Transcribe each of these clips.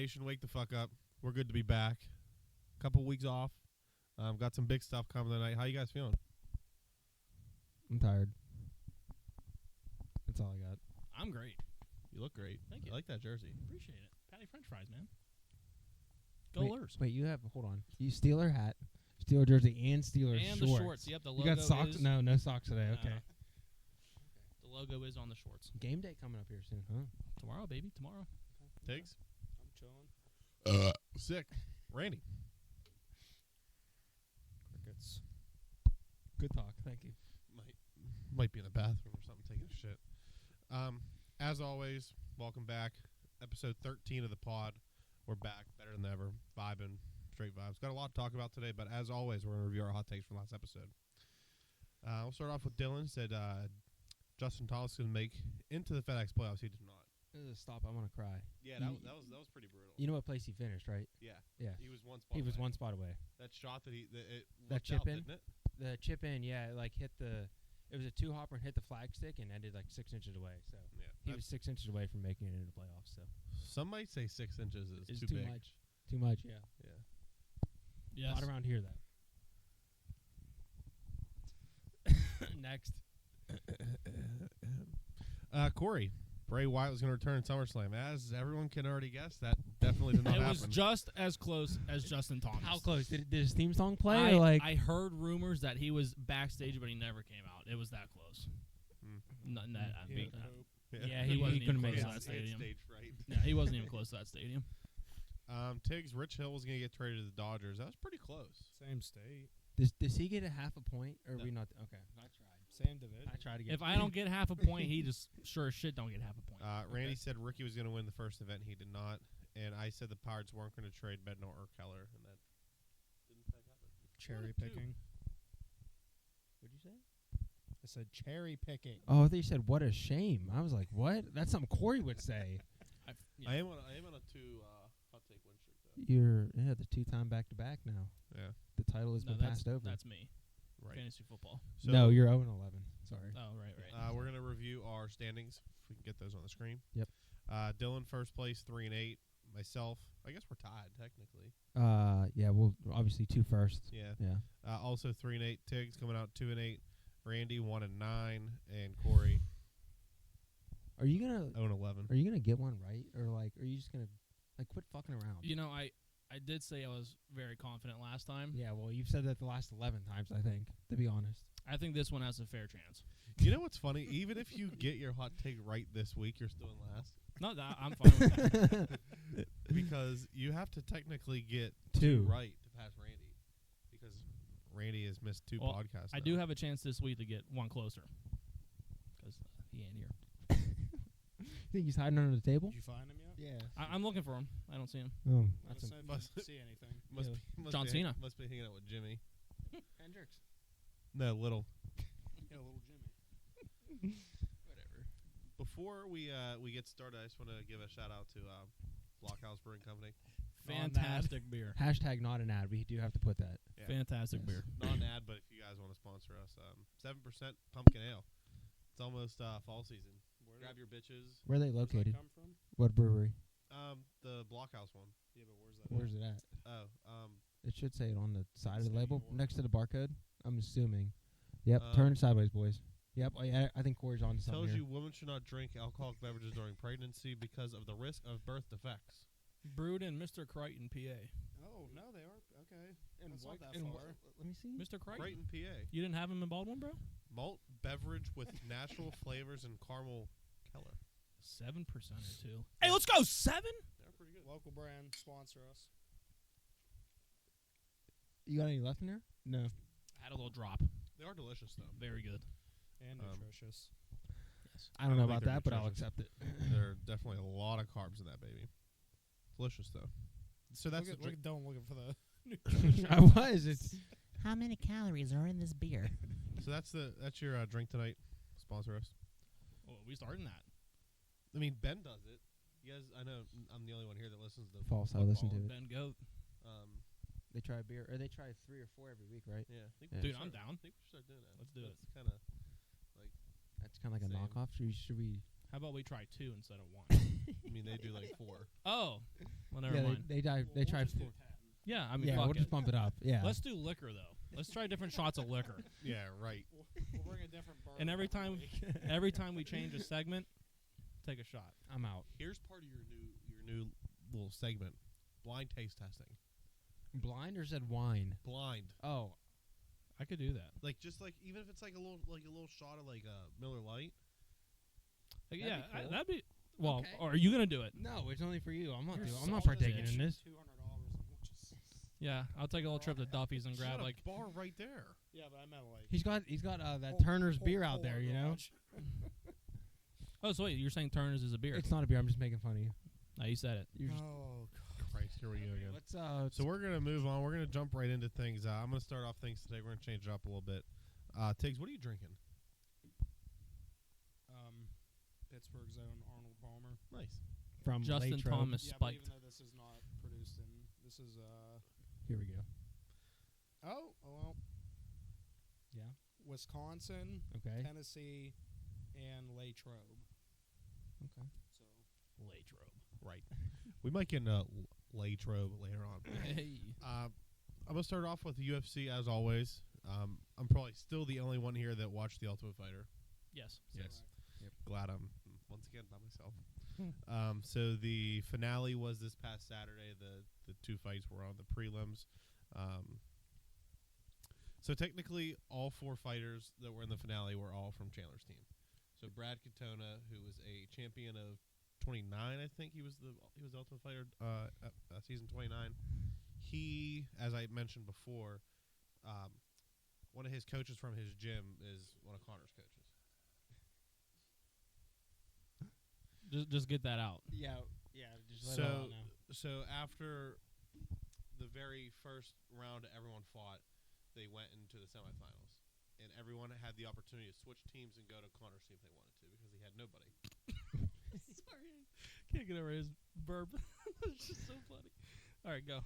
Nation, wake the fuck up. We're good to be back. Couple weeks off. Got some big stuff coming tonight. How you guys feeling? I'm tired. That's all I got. I'm great. You look great. Thank you. I like that jersey. Appreciate it. Patty French fries, man. Go Lurs. Wait, you have, hold on. You Steeler hat, Steeler jersey, and Steeler shorts. And the shorts. Yep, the logo You got socks? is. No socks today. Okay. The logo is on the shorts. Game day coming up here soon, huh? Tomorrow, baby. Tomorrow. Tiggs? I'm chilling. Sick. Randy? Crickets. Good talk. Thank you. Might be in the bathroom or something taking a shit. As always, welcome back. Episode 13 of the pod. We're back, better than ever. Vibing, straight vibes. Got a lot to talk about today, but as always, we're going to review our hot takes from last episode. We'll start off with Dylan. Said Justin Thomas could make into the FedEx playoffs. He did not. Stop. I want to cry. Yeah, that was pretty brutal. You know what place he finished, right? Yeah. Yeah. He was one spot He away. was one spot away. That shot that That chip in? didn't it? The chip in, yeah, like hit the. It was a two-hopper and hit the flagstick and ended like 6 inches away. So Yeah. he was 6 inches away from making it into the playoffs. So Some might say 6 inches is it's too too big. much. Too much, yeah. Yeah. Yes. Not around here though. Next. Corey, Bray Wyatt was going to return in SummerSlam. As everyone can already guess, that definitely did not It happen. was just as close as Justin Thomas. How close? Did his theme song play? I, or like I heard rumors that he was backstage, but he never came out. It was that close. Yeah, he wasn't even couldn't close make to it. that stadium. Stage fright. Yeah, he wasn't even close to that stadium. Tiggs, Rich Hill was going to get traded to the Dodgers. That was pretty close. Same state. does he get a half a point or are we not? Okay, I tried. Same division. I tried to get. If I don't get half a point, he just sure as shit don't get half a point. Randy said Ricky was going to win the first event. He did not. And I said the Pirates weren't going to trade Bednar or Keller, and that didn't quite happen. Cherry Two. picking. What'd you say? I said cherry picking. Oh, I thought you said what a shame. I was like, what? That's something Corey would say. Yeah. I am on a two hot take win streak, though. You're the 2-time back-to-back now. Yeah. The title has been passed over. That's me. Right. Fantasy football. So, no, you're 0-11. Sorry. Oh, right. we're going to review our standings, if we can get those on the screen. Yep. Dylan, first place, 3-8. Myself, I guess we're tied, technically. Yeah, well, obviously 2 firsts. Yeah. Yeah. Also 3-8. Tiggs coming out 2-8. Randy 1-9, and Corey Are you gonna 0-11. Are you gonna get one right, or like, are you just gonna like quit fucking around? You know, I did say I was very confident last time. Yeah, well, you've said that the last 11 times, I think, to be honest. I think this one has a fair chance. You know what's funny? Even if you get your hot take right this week, you're still in last. Not that I'm fine with that. Because you have to technically get 2 right to pass Randy. Because Randy has missed 2 Well, podcasts. I now. do have a chance this week to get one closer. Because he ain't here. You think he's hiding under the table? Did you find him yet? Yeah. I'm looking for him. I don't see him. Oh, Let that's us know if must- you see anything. Must Yeah. be, must John be, Cena. Must be hanging out with Jimmy. Hendricks. No, Little. Yeah, little Jimmy. Whatever. Before we get started, I just want to give a shout out to Blockhouse Brewing Company. Fantastic beer. Hashtag not an ad. We do have to put that. Yeah. Fantastic beer. Not an ad, but if you guys want to sponsor us, 7% pumpkin ale. It's almost fall season. Grab your bitches. Where are they Where's that located? come from? What brewery? The Blockhouse one. Yeah, but where's that? Where's it at? Oh, It should say it on the side of the Say label, or- next to the barcode. I'm assuming. Yep. Um, Turn sideways, boys. Yep. I think Corey's on to something tells here. you women should not drink alcoholic beverages during pregnancy because of the risk of birth defects. Brewed in Mr. Crichton, PA. Oh, no, they are. Okay. And That's what- not that and far. Let me see. Mr. Crichton. Right in PA. You didn't have him in Baldwin, bro? Malt beverage with natural flavors and caramel Keller. 7% or 2. Hey, let's go 7. They're pretty good. Local brand, sponsor us. You got any left in there? No. I had a little drop. They are delicious though. Very good. And nutritious. Yes. I don't know think about they're that, but I'll nutritious. accept it. There are definitely a lot of carbs in that baby. Delicious though. So that's Look the at, drink. don't looking for the I was. It's How many calories are in this beer? So that's your drink tonight. Sponsor us. Oh, we starting that. I mean, Ben does it. You guys, I know I'm the only one here that listens to false. I listen to football. it. Ben Goat. They try beer, or they try 3 or 4 every week, right? Yeah, I think Yeah. we Dude, should I'm start- down. I think we should start doing that. Let's do it. It's kind of like That's kind of like a Same. knockoff. Should we? How about we try 2 instead of 1? I mean, they do like 4. Oh, well, never yeah, mind. they try. Yeah, I mean, Yeah, fuck we'll it. just bump it up. Yeah. Let's do liquor though. Let's try different shots of liquor. Yeah, right. We'll bring a different bourbon. And every time we change a segment, take a shot. I'm out. Here's part of your new little segment: blind taste testing. Blind or said wine? Blind, Oh, I could do that. like just like even if it's like a little shot of like Miller Lite. Like, That'd yeah, be cool. that'd be. Well, Okay. or are you gonna do it? no, it's only for you. I'm not. You're I'm not solid partaking bitch. in this. $200 and we'll just. Yeah, I'll take a little trip to Duffy's and grab Got a like. bar right there. Yeah, but I meant like. He's got that whole- Turner's whole- beer out whole there. You know, garage. Oh, so wait, you're saying Turner's is a beer? it's not a beer. I'm just making fun of you. No, you said it. You're just, Oh, Christ, here we go again. let's So we're gonna move on. We're gonna jump right into things. I'm gonna start off things today. We're gonna change it up a little bit. Tiggs, what are you drinking? Pittsburgh's own Arnold Palmer. Nice. from Justin Latrobe. Thomas Yeah, but spiked. even though this is not produced in, this is Here we go. oh well, Yeah. Wisconsin, Okay. Tennessee, and Latrobe. Okay. So Latrobe. Right. We might get into Latrobe later on. Hey. I'm gonna start off with the UFC as always. I'm probably still the only one here that watched the Ultimate Fighter. Yes. Yes. Yep. Glad I'm once again by myself. So the finale was this past Saturday. The 2 fights were on the prelims. So technically, all 4 fighters that were in the finale were all from Chandler's team. So Brad Katona, who was a champion of 29, I think he was the Ultimate Fighter at season 29. He, as I mentioned before, one of his coaches from his gym is one of Connor's coaches. Just get that out. Yeah. Yeah. Just let it all So, know. so after the very first round everyone fought, they went into the semifinals, and everyone had the opportunity to switch teams and go to Connor's team if they wanted to because he had nobody. Sorry, can't get over his burp. It's just so funny. All right, go.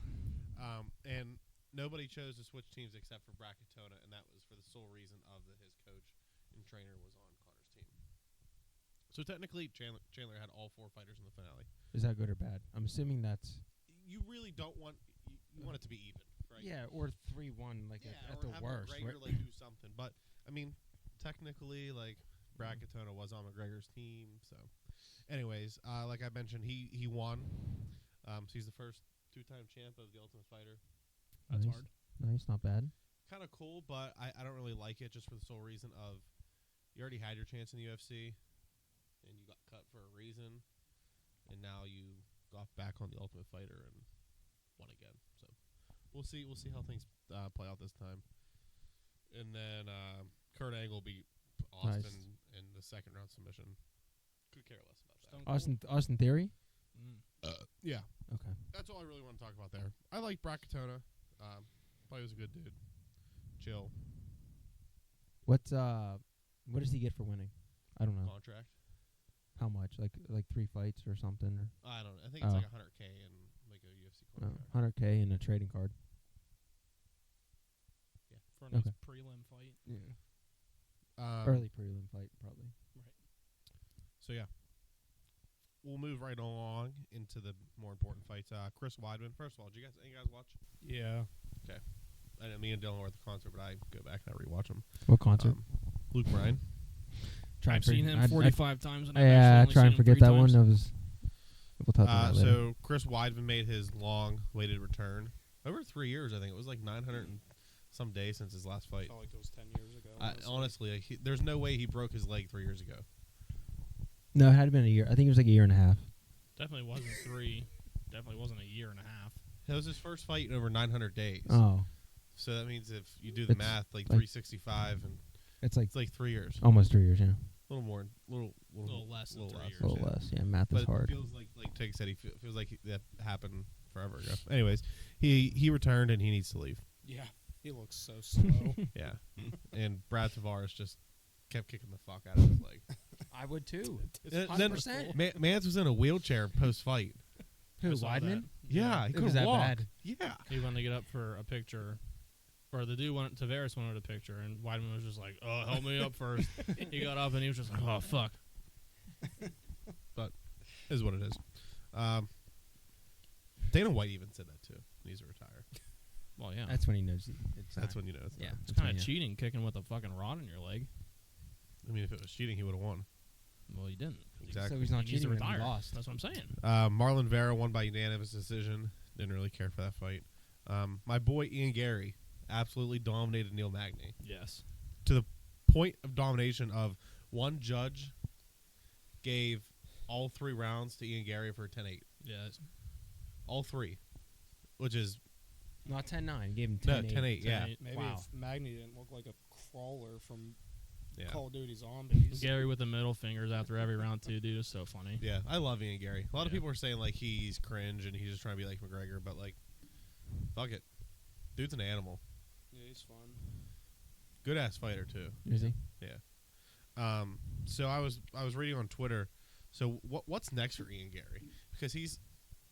And nobody chose to switch teams except for Brad Katona, and that was for the sole reason of his coach and trainer was on Connor's team. So technically, Chandler had all 4 fighters in the finale. Is that good or bad? I'm assuming that's. You really don't want you want it to be even, right? Yeah, or 3-1, like at or the have worst. McGregor Right? like do something. But I mean, technically, like Brad Katona was on McGregor's team. So, anyways, like I mentioned, he won. So he's the first 2-time champ of the Ultimate Fighter. That's Nice. hard. Nice, not bad. Kind of cool, but I don't really like it just for the sole reason of you already had your chance in the UFC, and you got cut for a reason, and now you got back on the Ultimate Fighter and won again. So we'll see how things play out this time. And then Kurt Angle beat Austin in the second round submission. Could care less about that. Austin Theory. Yeah, Okay. that's all I really want to talk about there. I like Brad Katona. Probably was a good dude. Chill. What does he get for winning? I don't know. Contract. How much? Like 3 fights or something? Or I don't know. I think it's like $100K and like a UFC contract. $100K and a trading card. For a nice Okay. prelim fight. Yeah. Early prelim fight, probably. So yeah, we'll move right along into the more important fights. Chris Weidman. First of all, did you guys watch? yeah, I know me and Dylan were at the concert, but I go back and I rewatch them. What concert? Luke Bryan. I've seen him 45 times. And I've Yeah, actually I only try seen and him forget 3 that one. times. That was. We'll talk about that later. So Chris Weidman made his long-awaited return. Over 3 years, I think it was like 900 and some days since his last I fight. felt like it was 10 years ago. Honestly, like, there's no way he broke his leg 3 years ago. No, it had been a year. I think it was like a year and a half. Definitely wasn't 3. Definitely wasn't a year and a half. That was his first fight in over 900 days. Oh, So that means if you do the It's math, like like- 365, and it's like it's like 3 years. almost 3 years. Yeah, A little more, little less than 3 less. years. a little less. Yeah, math But is hard. it feels like Tig said, feels like that happened forever ago. Anyways, he returned and he needs to leave. Yeah, he looks so slow. Yeah, and Brad Tavares just kept kicking the fuck out of his leg. I would too. Then 100%. Mance was in a wheelchair post fight. Who, I saw Weidman? that. Yeah, he It was couldn't that walk. bad. Yeah, He wanted to get up for a picture. Or the dude wanted, Tavares wanted a picture, and Weidman was just like, "Oh, help me up first." He got up, and he was just like, "Oh, fuck." Is what it is. Dana White even said that too. He needs to retire. Well, yeah. That's when he knows it's That's not. when you know it's Yeah, not. It's that's kind when of you- cheating, kicking with a fucking rod in your leg. I mean, if it was cheating, he would have won. Well, he didn't. Exactly. So he's not He needs to cheating. Then he retire. lost. That's what I'm saying. Marlon Vera won by unanimous decision. Didn't really care for that fight. My boy Ian Gary absolutely dominated Neil Magny. Yes. To the point of domination of one judge gave all 3 rounds to Ian Gary for a 10-8. Yes. All 3. Which is Not 10-9. He gave him 10-8. no 10-8, yeah. 10-8. Maybe Wow. if Magni didn't look like a crawler from Yeah. Call of Duty Zombies. Gary with the middle fingers after every round too, dude. Is so funny. Yeah, I love Ian Gary. A lot of Yeah. people are saying like he's cringe and he's just trying to be like McGregor, but like fuck it. Dude's an animal. Yeah, he's fun. Good ass fighter too. Is he? So I was reading on Twitter. So what's next for Ian Gary? Because he's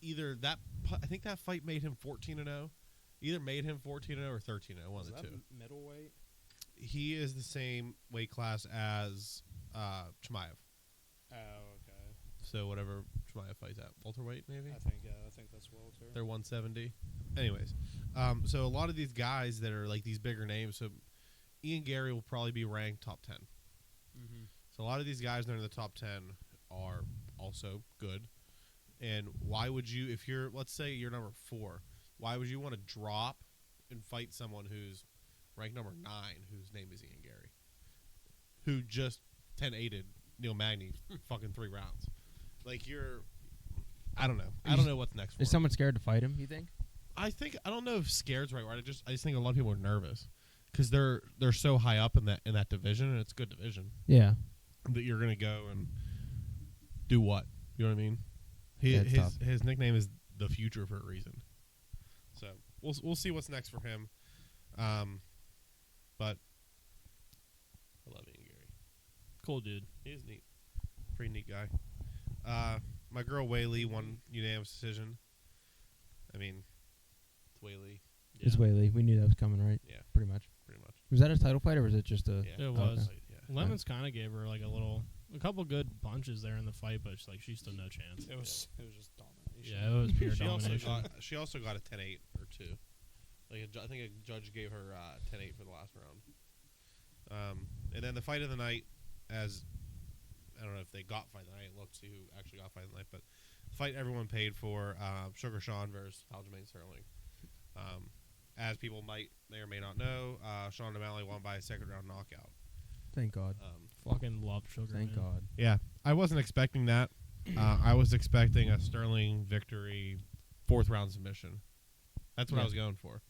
either I think that fight made him 14-0. Either made him 14-0 or 13-0. One Is of the that two. middleweight? He is the same weight class as Chimaev. Oh, okay. So whatever Chimaev fights at, welterweight maybe. I think that's welter. They're 170. Anyways, so a lot of these guys that are like these bigger names. So Ian Gary will probably be ranked top 10. Mm-hmm. So a lot of these guys that are in the top 10 are also good. And why would you, if you're, let's say you're number 4, why would you want to drop and fight someone who's ranked number 9, whose name is Ian Gary, who just 10-8'd Neil Magny fucking 3 rounds? Like I don't know. I don't know what's next for Is him. someone scared to fight him? You think? I don't know if scared's the right word. I just think a lot of people are nervous because they're so high up in that division, and it's a good division. Yeah. That you're gonna go and do what? You know what I mean? Yeah, it's tough. His nickname is the Future for a reason. So we'll see what's next for him. But I love Ian Gary. Cool dude. He is neat. Pretty neat guy. My girl Whaley won unanimous decision. I mean, it's Whaley. It's Whaley. We knew that was coming, right? Yeah, Pretty much. pretty much. Was that a title fight or was it just a? Yeah, It okay. was. Yeah. Lemons kind of gave her like a couple good punches there in the fight, but she stood no chance. It was just domination. Yeah, it was pure domination. She also got a 10-8 or 2. Like I think a judge gave her 10-8 for the last round. And then the fight of the night, as I don't know if they got fight of the night. Look, see who actually got fight of the night, but the fight everyone paid for: Sugar Sean versus Aljamain Sterling. As people may or may not know, Sean O'Malley won by a 2nd round knockout. Thank God. Fucking love Sugar. Thank man. God. Yeah, I wasn't expecting that. I was expecting a Sterling victory, 4th round submission. That's what I Yeah. was going for.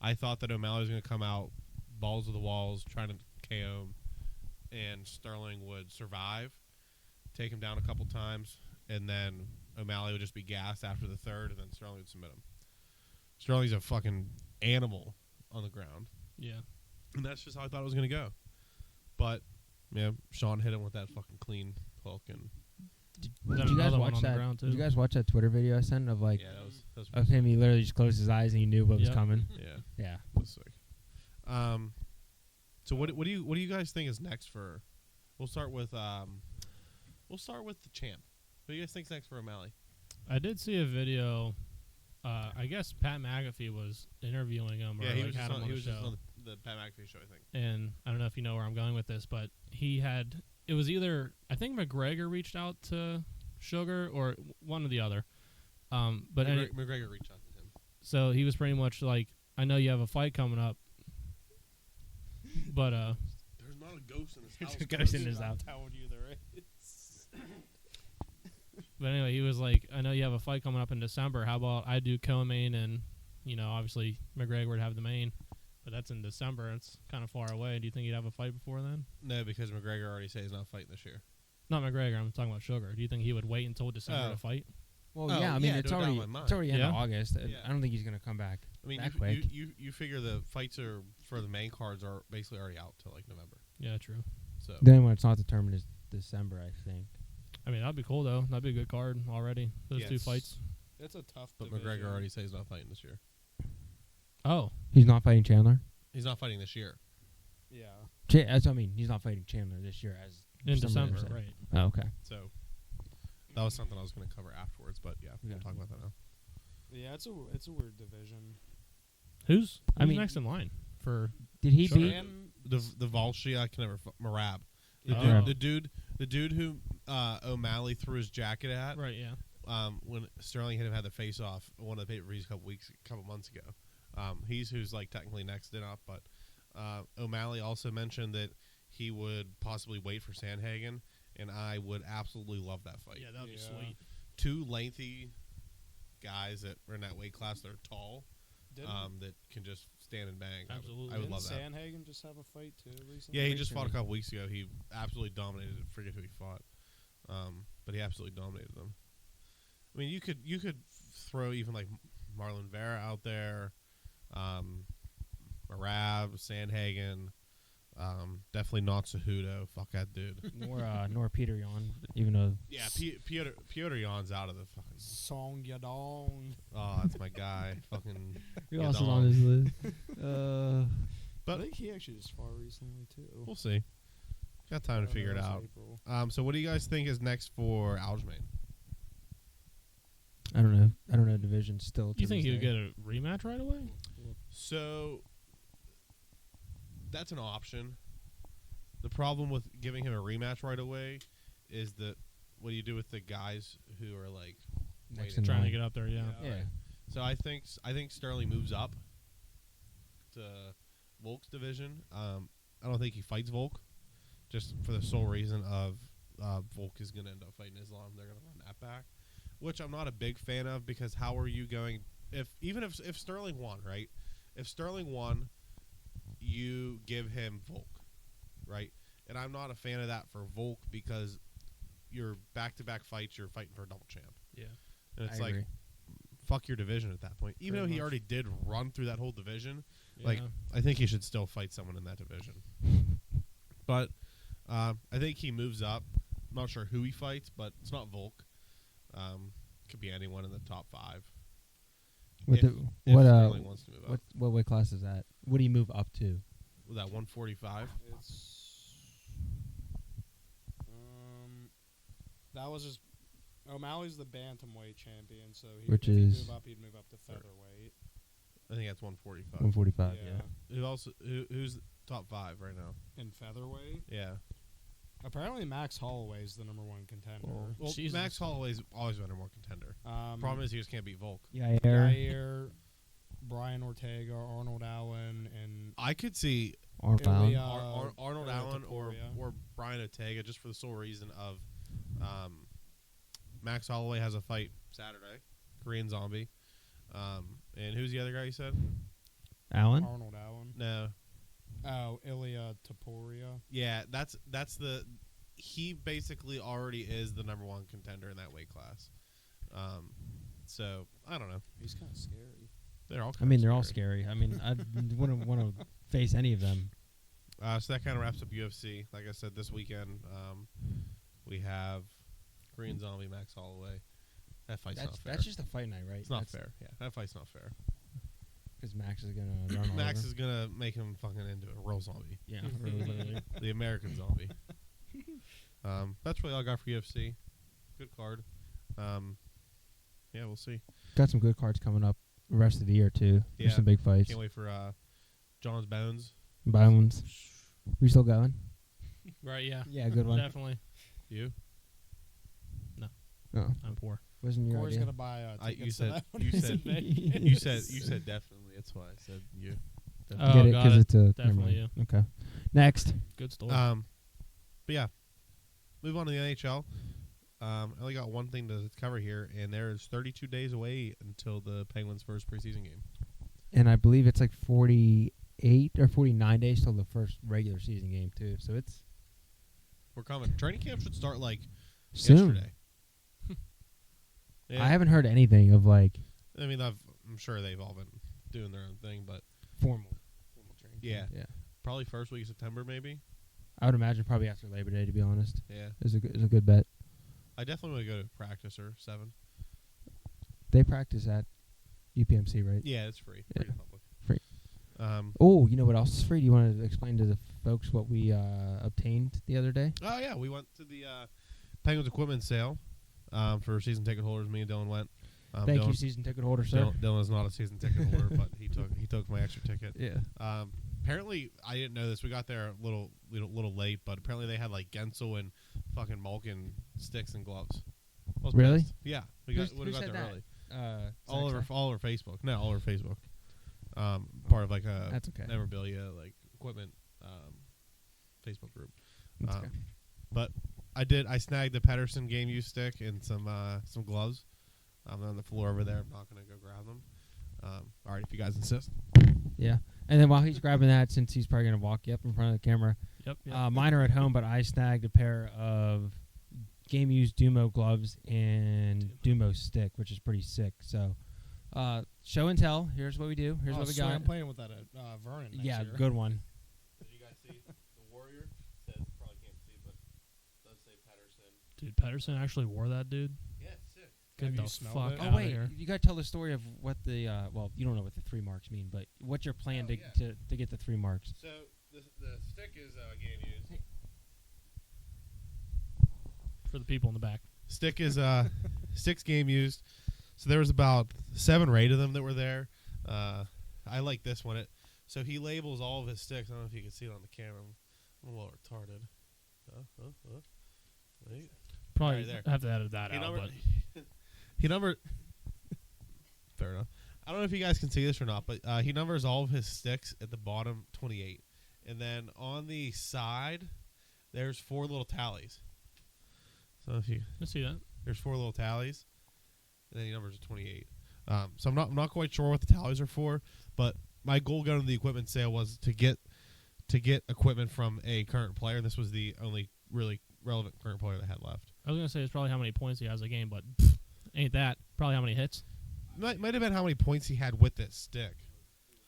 I thought that O'Malley was going to come out balls to the walls, trying to KO him, and Sterling would survive, take him down a couple times, and then O'Malley would just be gassed after the 3rd, and then Sterling would submit him. Sterling's a fucking animal on the ground, Yeah. and that's just how I thought it was going to go. But yeah, Sean hit him with that fucking clean hook, and Was that Did you guys another one watch on the that? ground, Did you too? guys watch that Twitter video I sent of like yeah, that was of him? He literally just closed his eyes and he knew what was Yep. coming. yeah. Yeah. That's sick. So what do you guys think is next for? We'll start with the champ. What do you guys think's next for O'Malley? I did see a video. I guess Pat McAfee was interviewing him, or Yeah, he like was had just him on, on he the was show. just on the Pat McAfee show, I think. And I don't know if you know where I'm going with this, but it was either, I think McGregor reached out to Sugar or one or the other. But McGregor reached out to him. so he was pretty much like, I know you have a fight coming up, but There's not a ghost in this house. There's a ghost in his I'm house. telling you there is. but anyway, he was like, I know you have a fight coming up in December. How about I do co-main and, obviously McGregor would have the main, but that's in December. It's kind of far away. Do you think he'd have a fight before then? No, because McGregor already said he's not fighting this year. Not McGregor. I'm talking about Sugar. Do you think he would wait until December Oh. to fight? Well, Oh, yeah. I mean, yeah, it's no doubt already in my mind. it's already end of Yeah? August. Yeah. I don't think he's gonna come back. I mean, That quick. you figure the fights are for the main cards are basically already out till like November. Yeah, true. So Then when it's not determined is December, I think. I mean, that'd be cool though. That'd be a good card already. Those Yeah, two it's- fights. It's a tough but division. McGregor already said he's not fighting this year. Oh, He's not fighting Chandler. He's not fighting this year. Yeah. That's what I mean. He's not fighting Chandler this year as in somebody December, said. right? Oh, okay. So That was something I was going to cover afterwards, but yeah, we'll Yeah. talk about that now. Yeah, it's a weird division. Who's I mean- next in line for? Did he Sure. beat? And The Volsci, I can never Marab. Yeah. The dude who O'Malley threw his jacket at Right. Yeah. when Sterling hit him had the face off one of the pay-per-views a couple months ago. He's who's like technically next in up, but O'Malley also mentioned that he would possibly wait for Sandhagen, and I would absolutely love that fight. Yeah, that would be Yeah. sweet. Two lengthy guys that are in that weight class that are tall, that can just stand and bang. Absolutely. I would didn't love that. Sandhagen just have a fight too recently? Yeah, he just fought a couple weeks ago. He absolutely dominated. I forget who he fought, but he absolutely dominated them. I mean, you could throw even like Marlon Vera out there, Marab, Sandhagen, definitely not Cejudo. Fuck that dude. Nor Peter Yan, even though Yeah, Piotr Jan's out of the fucking. Song Yadong. Oh, that's my guy. Fucking. who Yeah, else is dog. on his list? But I think he actually just fought recently too. we'll see. Got time to figure it out. April. So what do you guys think is next for Aljamain? I don't know. I don't know division still. Do you think he would get a rematch right away? So that's an option. The problem with giving him a rematch right away is that what do you do with the guys who are like next waiting? in Trying to line? get up there. Yeah. Yeah. Yeah. So I think Sterling moves up to Volk's division. I don't think he fights Volk, just for the sole reason of Volk is going to end up fighting Islam. They're going to run that back, which I'm not a big fan of because how are you going if Sterling won, right? If Sterling won, you give him Volk, right? And I'm not a fan of that for Volk because your back-to-back fights, you're fighting for a double champ. Yeah. And it's I like, agree. fuck your division at that point. Even Pretty though he much. already did run through that whole division, like, Yeah. I think he should still fight someone in that division. But I think he moves up. I'm not sure who he fights, but it's not Volk. Could be anyone in the top 5. What if Sterling wants to move up. what weight class is that? What do you move up to? Was that 145? It's that was just O'Malley's the bantamweight champion, so Which if he'd is- he'd move up to featherweight. I think that's 145. 145. Yeah. Who's top 5 right now? In featherweight, Yeah. apparently Max Holloway's the number 1 contender. Well, Jesus. Max Holloway's always been a more contender. Problem is he just can't beat Volk. Yeah. Yair, Brian Ortega, Arnold Allen, and I could see Arnold. Ilya Arnold Allen or Topuria. Brian Ortega just for the sole reason of Max Holloway has a fight Saturday, Korean Zombie. And who's the other guy you said? Allen. Arnold Allen. No. Oh, Ilya Topuria. Yeah, that's he basically already is the number 1 contender in that weight class. So I don't know. He's kind of scary. They're all. I mean, they're all scary. I mean, I wouldn't want to face any of them. So that kind of wraps up UFC. Like I said, this weekend we have Korean Zombie, Max Holloway. That fight's not fair. That's just a fight night, right? It's not fair. Yeah, that fight's not fair. Because Max is gonna run all Max over. is gonna make him fucking into a real zombie, Yeah. Literally. the American zombie. That's really all I got for UFC. Good card. Yeah, we'll see. Got some good cards coming up the rest of the year too. Yeah. There's some big fights. Can't wait for John's Bones. Bones. We still going? Right. Yeah. Yeah, good one. Definitely. You? No, I'm poor. wasn't your Corey's idea. gonna buy You tickets to said that when you he's said in Vegas. you said definitely. That's why I said you. Oh, Get it? got Because it. it's a never Definitely mind. Okay. Next. Good story. But yeah, move on to the NHL. I only got one thing to cover here, and there is 32 days away until the Penguins' first preseason game. And I believe it's like 48 or 49 days till the first regular season game too. So it's We're coming. Training camp should start like soon. yesterday. Yeah. I haven't heard anything of like I mean, I'm sure they've all been doing their own thing, but formal training. Yeah. camp. Yeah. probably first week of September, maybe. I would imagine probably after Labor Day, to be honest. Yeah, Is a good bet. I definitely want to go to practice or 7. They practice at UPMC, right? Yeah, it's free. Yeah. Free to public. Free. Oh Oh, you know what else is free? Do you want to explain to the folks what we obtained the other day? yeah, we went to the Penguins equipment sale. for season ticket holders. Me and Dylan went. Thank Dylan, you, season ticket holder, sir. Dylan is not a season ticket holder, but he took my extra ticket. Yeah. Apparently, I didn't know this. We got there a little late, but apparently they had like Gensel and fucking Malkin sticks and gloves. I was Really? pissed. Yeah, we got Who got said there that? early. Zach All over said? Facebook. No, all over Facebook. Part of like a That's okay. memorabilia like equipment Facebook group. That's okay. But I snagged the Pedersen game use stick and some gloves. They're on the floor over there. I'm not gonna go grab them. All right, if you guys insist. Yeah. And then while he's grabbing that, since he's probably going to walk you up in front of the camera, Yep. mine are at home, but I snagged a pair of game-used Dumo gloves and Dumo stick, which is pretty sick. So, show and tell. Here's what we do. Here's what we got. I'm playing with that at Vernon next Yeah, year. good one. Did you guys see the Warrior? Says probably can't see, but does say Pedersen. Dude, Pedersen actually wore that, dude. Yeah, sick. Get Have the you smelled fuck it? out Oh, of wait. here. You got to tell the story of what the, well, you don't know what the 3 marks mean, but what's your plan Oh, to get the 3 marks? So the stick is game used. For the people in the back. Stick is 6 game used. So there was about 7 or 8 of them that were there. I like this one. So he labels all of his sticks. I don't know if you can see it on the camera. I'm a little retarded. Wait. Probably Right there. have to edit that He out. numbered. But He numbered. Fair enough. I don't know if you guys can see this or not, but he numbers all of his sticks at the bottom 28, and then on the side, there's 4 little tallies. So if you let's see that. there's 4 little tallies, and then he numbers at 28. So I'm not quite sure what the tallies are for, but my goal going to the equipment sale was to get equipment from a current player. This was the only really relevant current player that had left. I was gonna say it's probably how many points he has a game, but ain't that probably how many hits? Might have been how many points he had with this stick.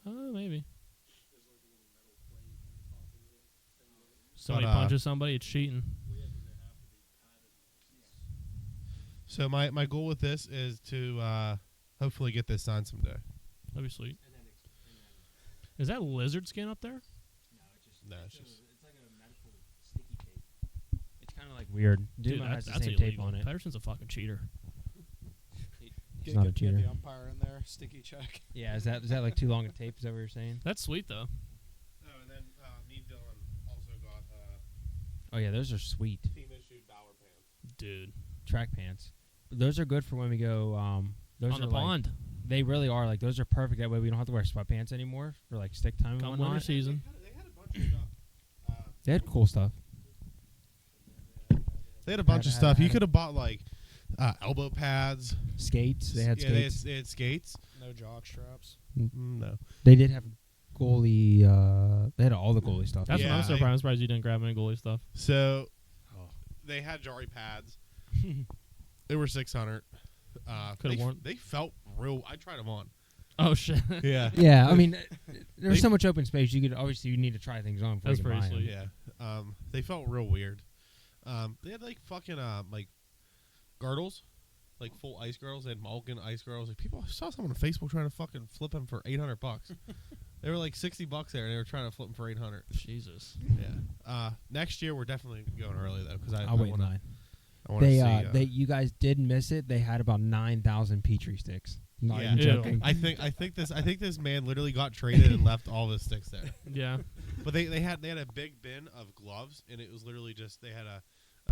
Maybe. Somebody But, punches somebody, it's cheating. So my goal with this is to hopefully get this signed someday. That'd be sweet. Is that lizard skin up there? No, it's just It's like a medical sticky tape. It's kind of like weird. Dude, Dumo has the that's same illegal. tape on it. Pedersen's a fucking cheater. He's not a Get cheater. the umpire in there. Sticky check. Yeah, is that like too long a tape? Is that what you're saying? That's sweet though. Oh, and then me and Dylan also got Oh yeah, those are sweet team issued Bauer pants. Dude. track pants. Those are good for when we go. Those On are the like, pond. They really are like those are perfect. That way we don't have to wear sweatpants anymore for like stick time and Come whatnot. winter season. They had a bunch of stuff. They had cool stuff. They had a bunch of Had- stuff. had- You could have bought like elbow pads. Skates. They had skates. They had skates. No jock straps. No. They did have goalie. They had all the goalie stuff. That's Yeah, what I'm I- surprised. I'm surprised you didn't grab any goalie stuff. So they had Jari pads. They were 600. Could've worn- They felt real. I tried them on. Oh shit. Yeah. Yeah, I mean, there's They- so much open space. You could obviously you need to try things on. Before That's you can pretty buy 'em. sweet. Yeah. They felt real weird. They had like fucking like girdles, like full ice girdles. They had Malkin ice girdles. Like people, I saw someone on Facebook trying to fucking flip them for $800. They were like $60 there, and they were trying to flip them for 800. Jesus. Yeah. Next year we're definitely going early though, because I'll wait in wanna, line. I want to see. They you guys did miss it. They had about 9,000 Petri sticks. Not Yeah. even Ew. joking. I think this man literally got traded and left all of his sticks there. Yeah. But they had a big bin of gloves, and it was literally just they had a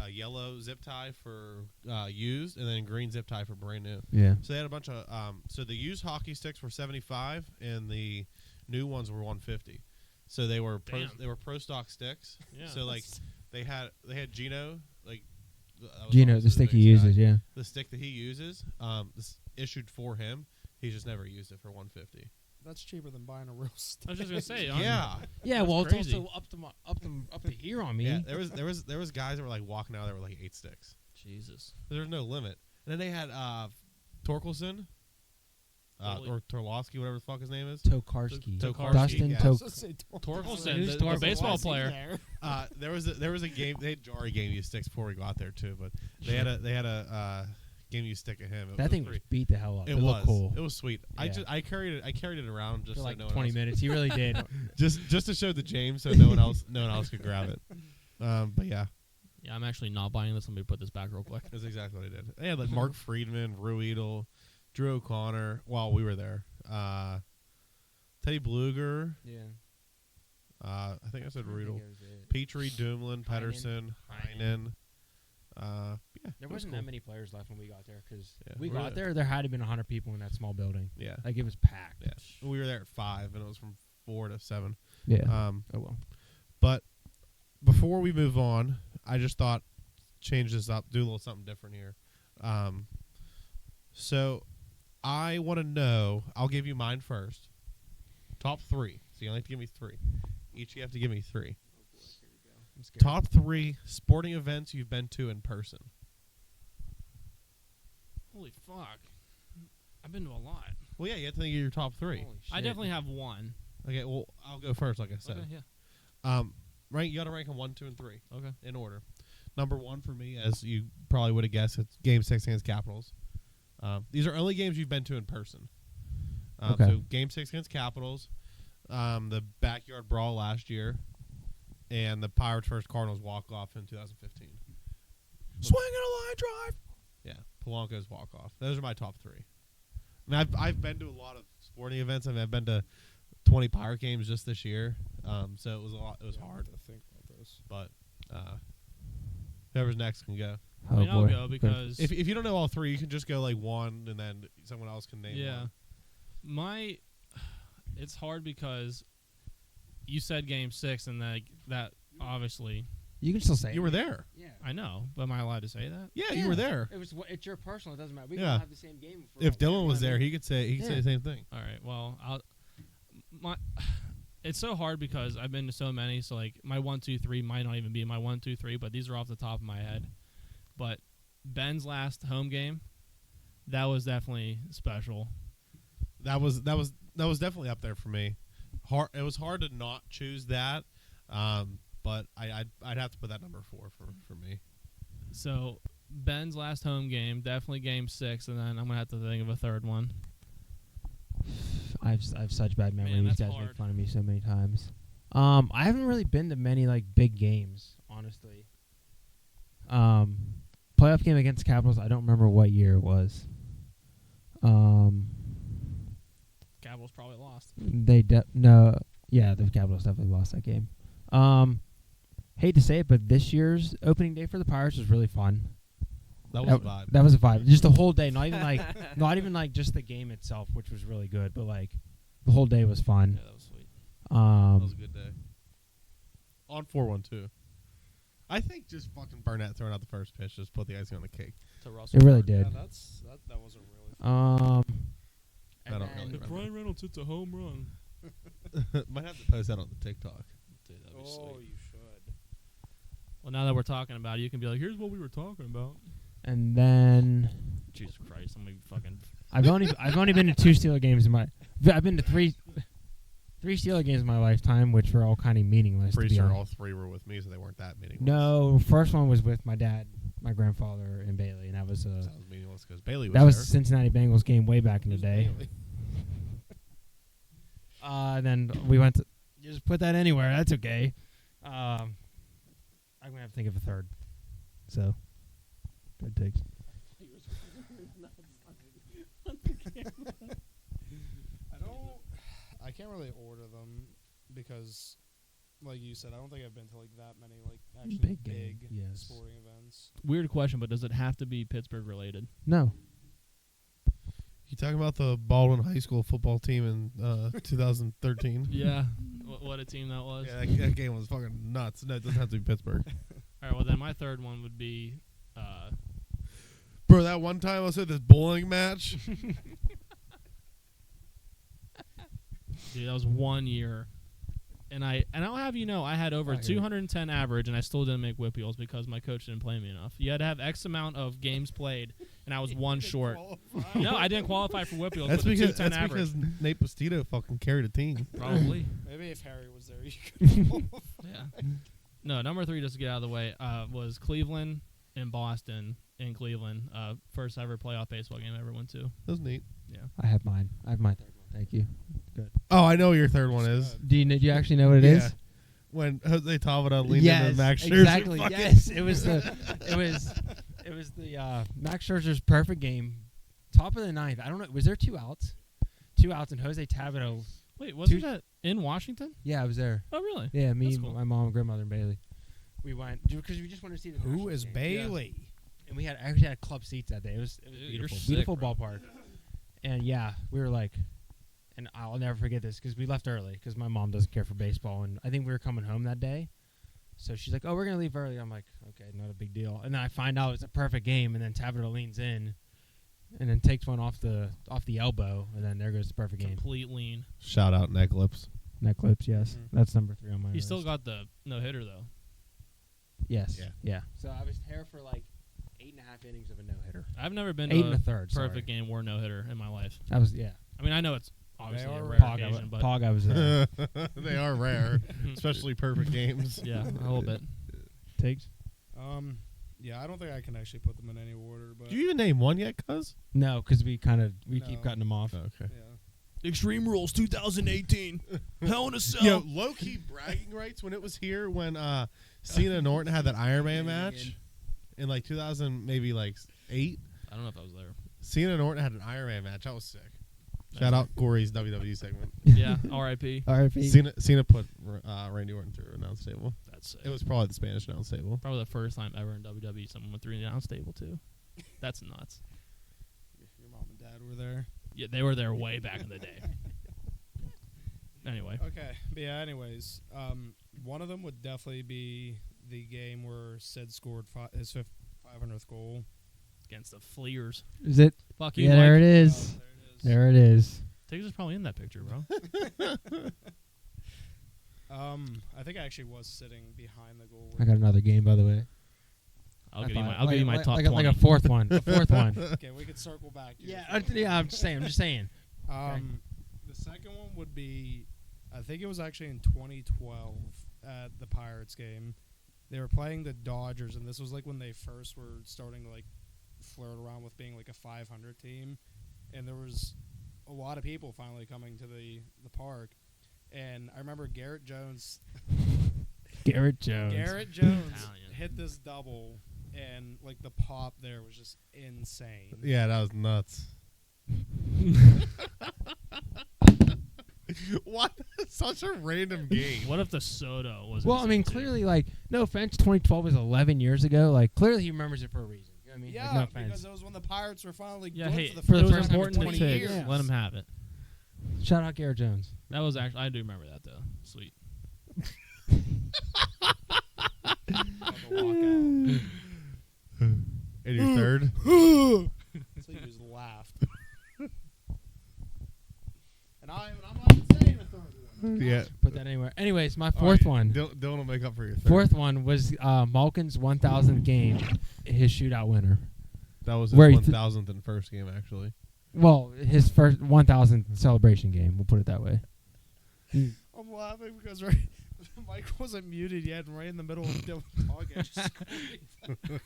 yellow zip tie for used, and then green zip tie for brand new. Yeah. So they had a bunch of so the used hockey sticks were 75, and the new ones were 150. So they were Damn. pro stock sticks. Yeah. So like they had Gino like that was Gino, obviously the stick he biggest guy. uses. Yeah. The stick that he uses, this issued for him. He's just never used it for 150. That's cheaper than buying a real stick. I was just gonna say. Yeah. Yeah. That's Well, crazy. it's also up to here on me. Yeah, there was guys that were like walking out there with like 8 sticks. Jesus. There's no limit. And then they had Torkelson, Goalie. or Torlowski, whatever the fuck his name is. Tokarski. Tokarski, Dustin yeah. Torkelson, Who's the Torkelson? baseball player. There was a game. They had Jari game use sticks before we got there too, but they had a game use stick of him. That thing was pretty- beat the hell up. It It was looked cool. It was sweet. Yeah. I carried it around just For so like no one 20 else, minutes. He really did. just to show the James so no one else could grab it. But yeah. Yeah, I'm actually not buying this. Let me put this back real quick. That's exactly what I did. They had like Mark Friedman, Ruedel, Drew O'Connor while we were there. Teddy Bluger. Yeah. I think I said I think Ruedel. it was it. Petrie, Dumoulin, Pedersen, Heinen. Yeah. There it was wasn't cool. that many players left when we got there because Yeah, we we're got there. there. There had to have been 100 people in that small building. Yeah. Like it was packed. Yeah. We were there at 5, and it was from 4 to 7. Yeah. Oh well. But before we move on, I just thought change this up, do a little something different here. So I want to know. I'll give you mine first. Top 3. So you only have to give me 3. Each you have to give me 3. I'm scared. Top 3 sporting events you've been to in person. Holy fuck. I've been to a lot. Well, yeah, you have to think of your top 3. Holy I shit. definitely have one. Okay, well, I'll go first, like I said. Okay, yeah. Rank. You got to rank them 1, 2, and 3 Okay. in order. Number 1 for me, as you probably would have guessed, it's Game 6 against Capitals. These are only games you've been to in person. Okay. So Game 6 against Capitals, the backyard brawl last year, and the Pirates first Cardinals walk-off in 2015. Swing and a line drive. Yeah, Polanco's walk-off. Those are my top 3. I mean, I've been to a lot of sporting events. I mean, I've been to 20 Pirate games just this year. So it was a lot. It was Yeah, I hard, have to think about this. but whoever's next can go. I mean, I'll go because If you don't know all 3, you can just go like 1, and then someone else can name one. It's hard because you said Game 6, and that obviously You can still say You it. were there. Yeah. I know, but am I allowed to say that? Yeah, you were there. It's your personal. It doesn't matter. We Yeah. can have the same game. For If all- Dylan was you know what I there, mean? he could say Yeah. the same thing. All right. Well, it's so hard because I've been to so many. So like my 1, 2, 3 might not even be my 1, 2, 3, but these are off the top of my head. But Ben's last home game, that was definitely special. That was definitely up there for me. It was hard to not choose that, but I'd have to put that number 4 for me. So Ben's last home game, definitely Game 6, and then I'm gonna have to think of a third one. I have such bad memory. Man, These that's guys make hard. fun of me so many times. I haven't really been to many like big games, honestly. Playoff game against Capitals. I don't remember what year it was. Capitals probably lost. The Capitals definitely lost that game. Hate to say it, but this year's opening day for the Pirates was really fun. That was a vibe. That was a vibe. Just the whole day, not even like just the game itself, which was really good, but like the whole day was fun. Yeah, that was sweet. That was a good day. On 4-1 too. I think just fucking Burnett throwing out the first pitch just put the icing on the cake. To Russell. It really Martin. did. Yeah, that was a really fun. I don't really If remember. Brian Reynolds hits a home run. Might have to post that on the TikTok. Dude, that'd be Oh, sweet. you should. Well, now that we're talking about it, you can be like, here's what we were talking about. And then Jesus Christ, I'm gonna be fucking. I've only been to 2 Steeler games in my. I've been to three Steeler games in my lifetime, which were all kind of meaningless. to Pretty be sure honest. all 3 were with me, so they weren't that meaningless. No, first one was with my dad, my grandfather, and Bailey, and that was Sounds meaningless because Bailey was that was there. Cincinnati Bengals game way back in the day. Then we went to just put that anywhere. That's okay. I'm gonna have to think of a third. So, good takes. I can't really order them because, like you said, I don't think I've been to like that many like actually Big big, game, yes. sporting events. Weird question, but does it have to be Pittsburgh related? No, You talking about the Baldwin High School football team in 2013? Yeah. What a team that was. Yeah, that game was fucking nuts. No, it doesn't have to be Pittsburgh. All right. Well, then my third one would be. Bro, that one time I was at this bowling match. Dude, that was 1 year, and I'll have you know, I had over I hear it. 210 average, and I still didn't make whip wheels because my coach didn't play me enough. You had to have X amount of games played, and I was one short. No, I didn't qualify for whip wheels. That's with a because 210 average. Nate Postito fucking carried a team. Probably. Maybe if Harry was there, you could. Yeah. No, number 3, just to get out of the way, was Cleveland and Boston in Cleveland. First ever playoff baseball game I ever went to. That was neat. Yeah. I have mine. I have my third one. Thank you. Oh, I know what your third one is. Do you actually know what it is? when Jose Tavada leaned yes, into Max Scherzer. exactly. fucking- Yes, it was the Max Scherzer's perfect game. Top of the ninth. I don't know. Was there 2 outs? 2 outs, and Jose Tavada. Wait, wasn't that in Washington? Yeah, I was there. Oh, really? Yeah, me, That's cool. my mom, grandmother, and Bailey. We went because we just wanted to see the Who Nationals is game. Bailey? And we actually had club seats that day. It was Dude, you're beautiful, sick, beautiful bro. ballpark. And yeah, we were like, and I'll never forget this because we left early because my mom doesn't care for baseball, and I think we were coming home that day. So she's like, "Oh, we're gonna leave early." I'm like, "Okay, not a big deal." And then I find out it's a perfect game, and then Tavada leans in, and then takes one off the elbow, and then there goes the perfect game. Complete lean. Shout out neck lips. Neck clips, yes, Mhm. that's number 3 on my. He still list. got the no-hitter, though. yes, Yeah. yeah. So I was there for like 8.5 innings of a no hitter. I've never been 8 to and a third. perfect game or no-hitter in my life. I was I I mean, I know it's obviously are a rare. rare occasion, but Pog, I was there. They are rare, especially perfect games. yeah, a little bit. Takes? Yeah, I don't think I can actually put them in any order, but Did you even name one yet, cuz? No, because we keep No. cutting them off. Okay. yeah. Extreme Rules 2018. Hell in a Cell. Yo, low key bragging rights when it was here when Cena and Orton had that Iron Man match in like 2000, maybe like 8. I don't know if I was there. Cena and Orton had an Iron Man match. That was sick. Shout out Corey's WWE segment. Yeah, R.I.P. RFP. Cena put Randy Orton through an announce table. That's sick. It was probably the Spanish announce table. Probably the first time ever in WWE someone went through the announce table, too. That's nuts. Your mom and dad were there. Yeah, they were there way back in the day. Anyway. Okay, but yeah. Anyways, one of them would definitely be the game where Sid scored his 500th goal. Against the Fleers. Is it? Fuck you, Yeah, there Mike. it is. There it is. Tiggs is probably in that picture, bro. I think I actually was sitting behind the goal. I got another game, by the way. I'll give you my top like 20. a fourth one. A fourth one. Okay, we could circle back. To your Yeah, third. I'm just saying. The second one would be, I think it was actually in 2012 at the Pirates game. They were playing the Dodgers, and this was like when they first were starting to like flirt around with being like a 500 team, and there was a lot of people finally coming to the park, and I remember Garrett Jones Garrett Jones. Italian. hit this double, and like the pop there was just insane. Yeah, that was nuts. What? Such a random game. What if the Soto was Well, I mean, insane, too? clearly, like, no offense, 2012 was 11 years ago. Like, clearly he remembers it for a reason. You know what I mean? Yeah, like, no offense. because it was when the Pirates were finally Yeah, good hey, for the for the it was first time in important to 20 Tiggs. years. Let him have it. Shout out Garrett Jones. That was actually, I do remember that, though. Sweet. the walkout. And your third? So you just laughed. and I'm not saying a third one. Yeah. Put that anywhere. Anyways, my All fourth right, one. Dylan will make up for your third. Fourth one was Malkin's 1,000th game, his shootout winner. That was Where his he 1,000th and first game, actually. Well, his first 1,000th celebration game. We'll put it that way. I'm laughing because Mike wasn't muted yet, and right in the middle of Dylan talking, I just screamed.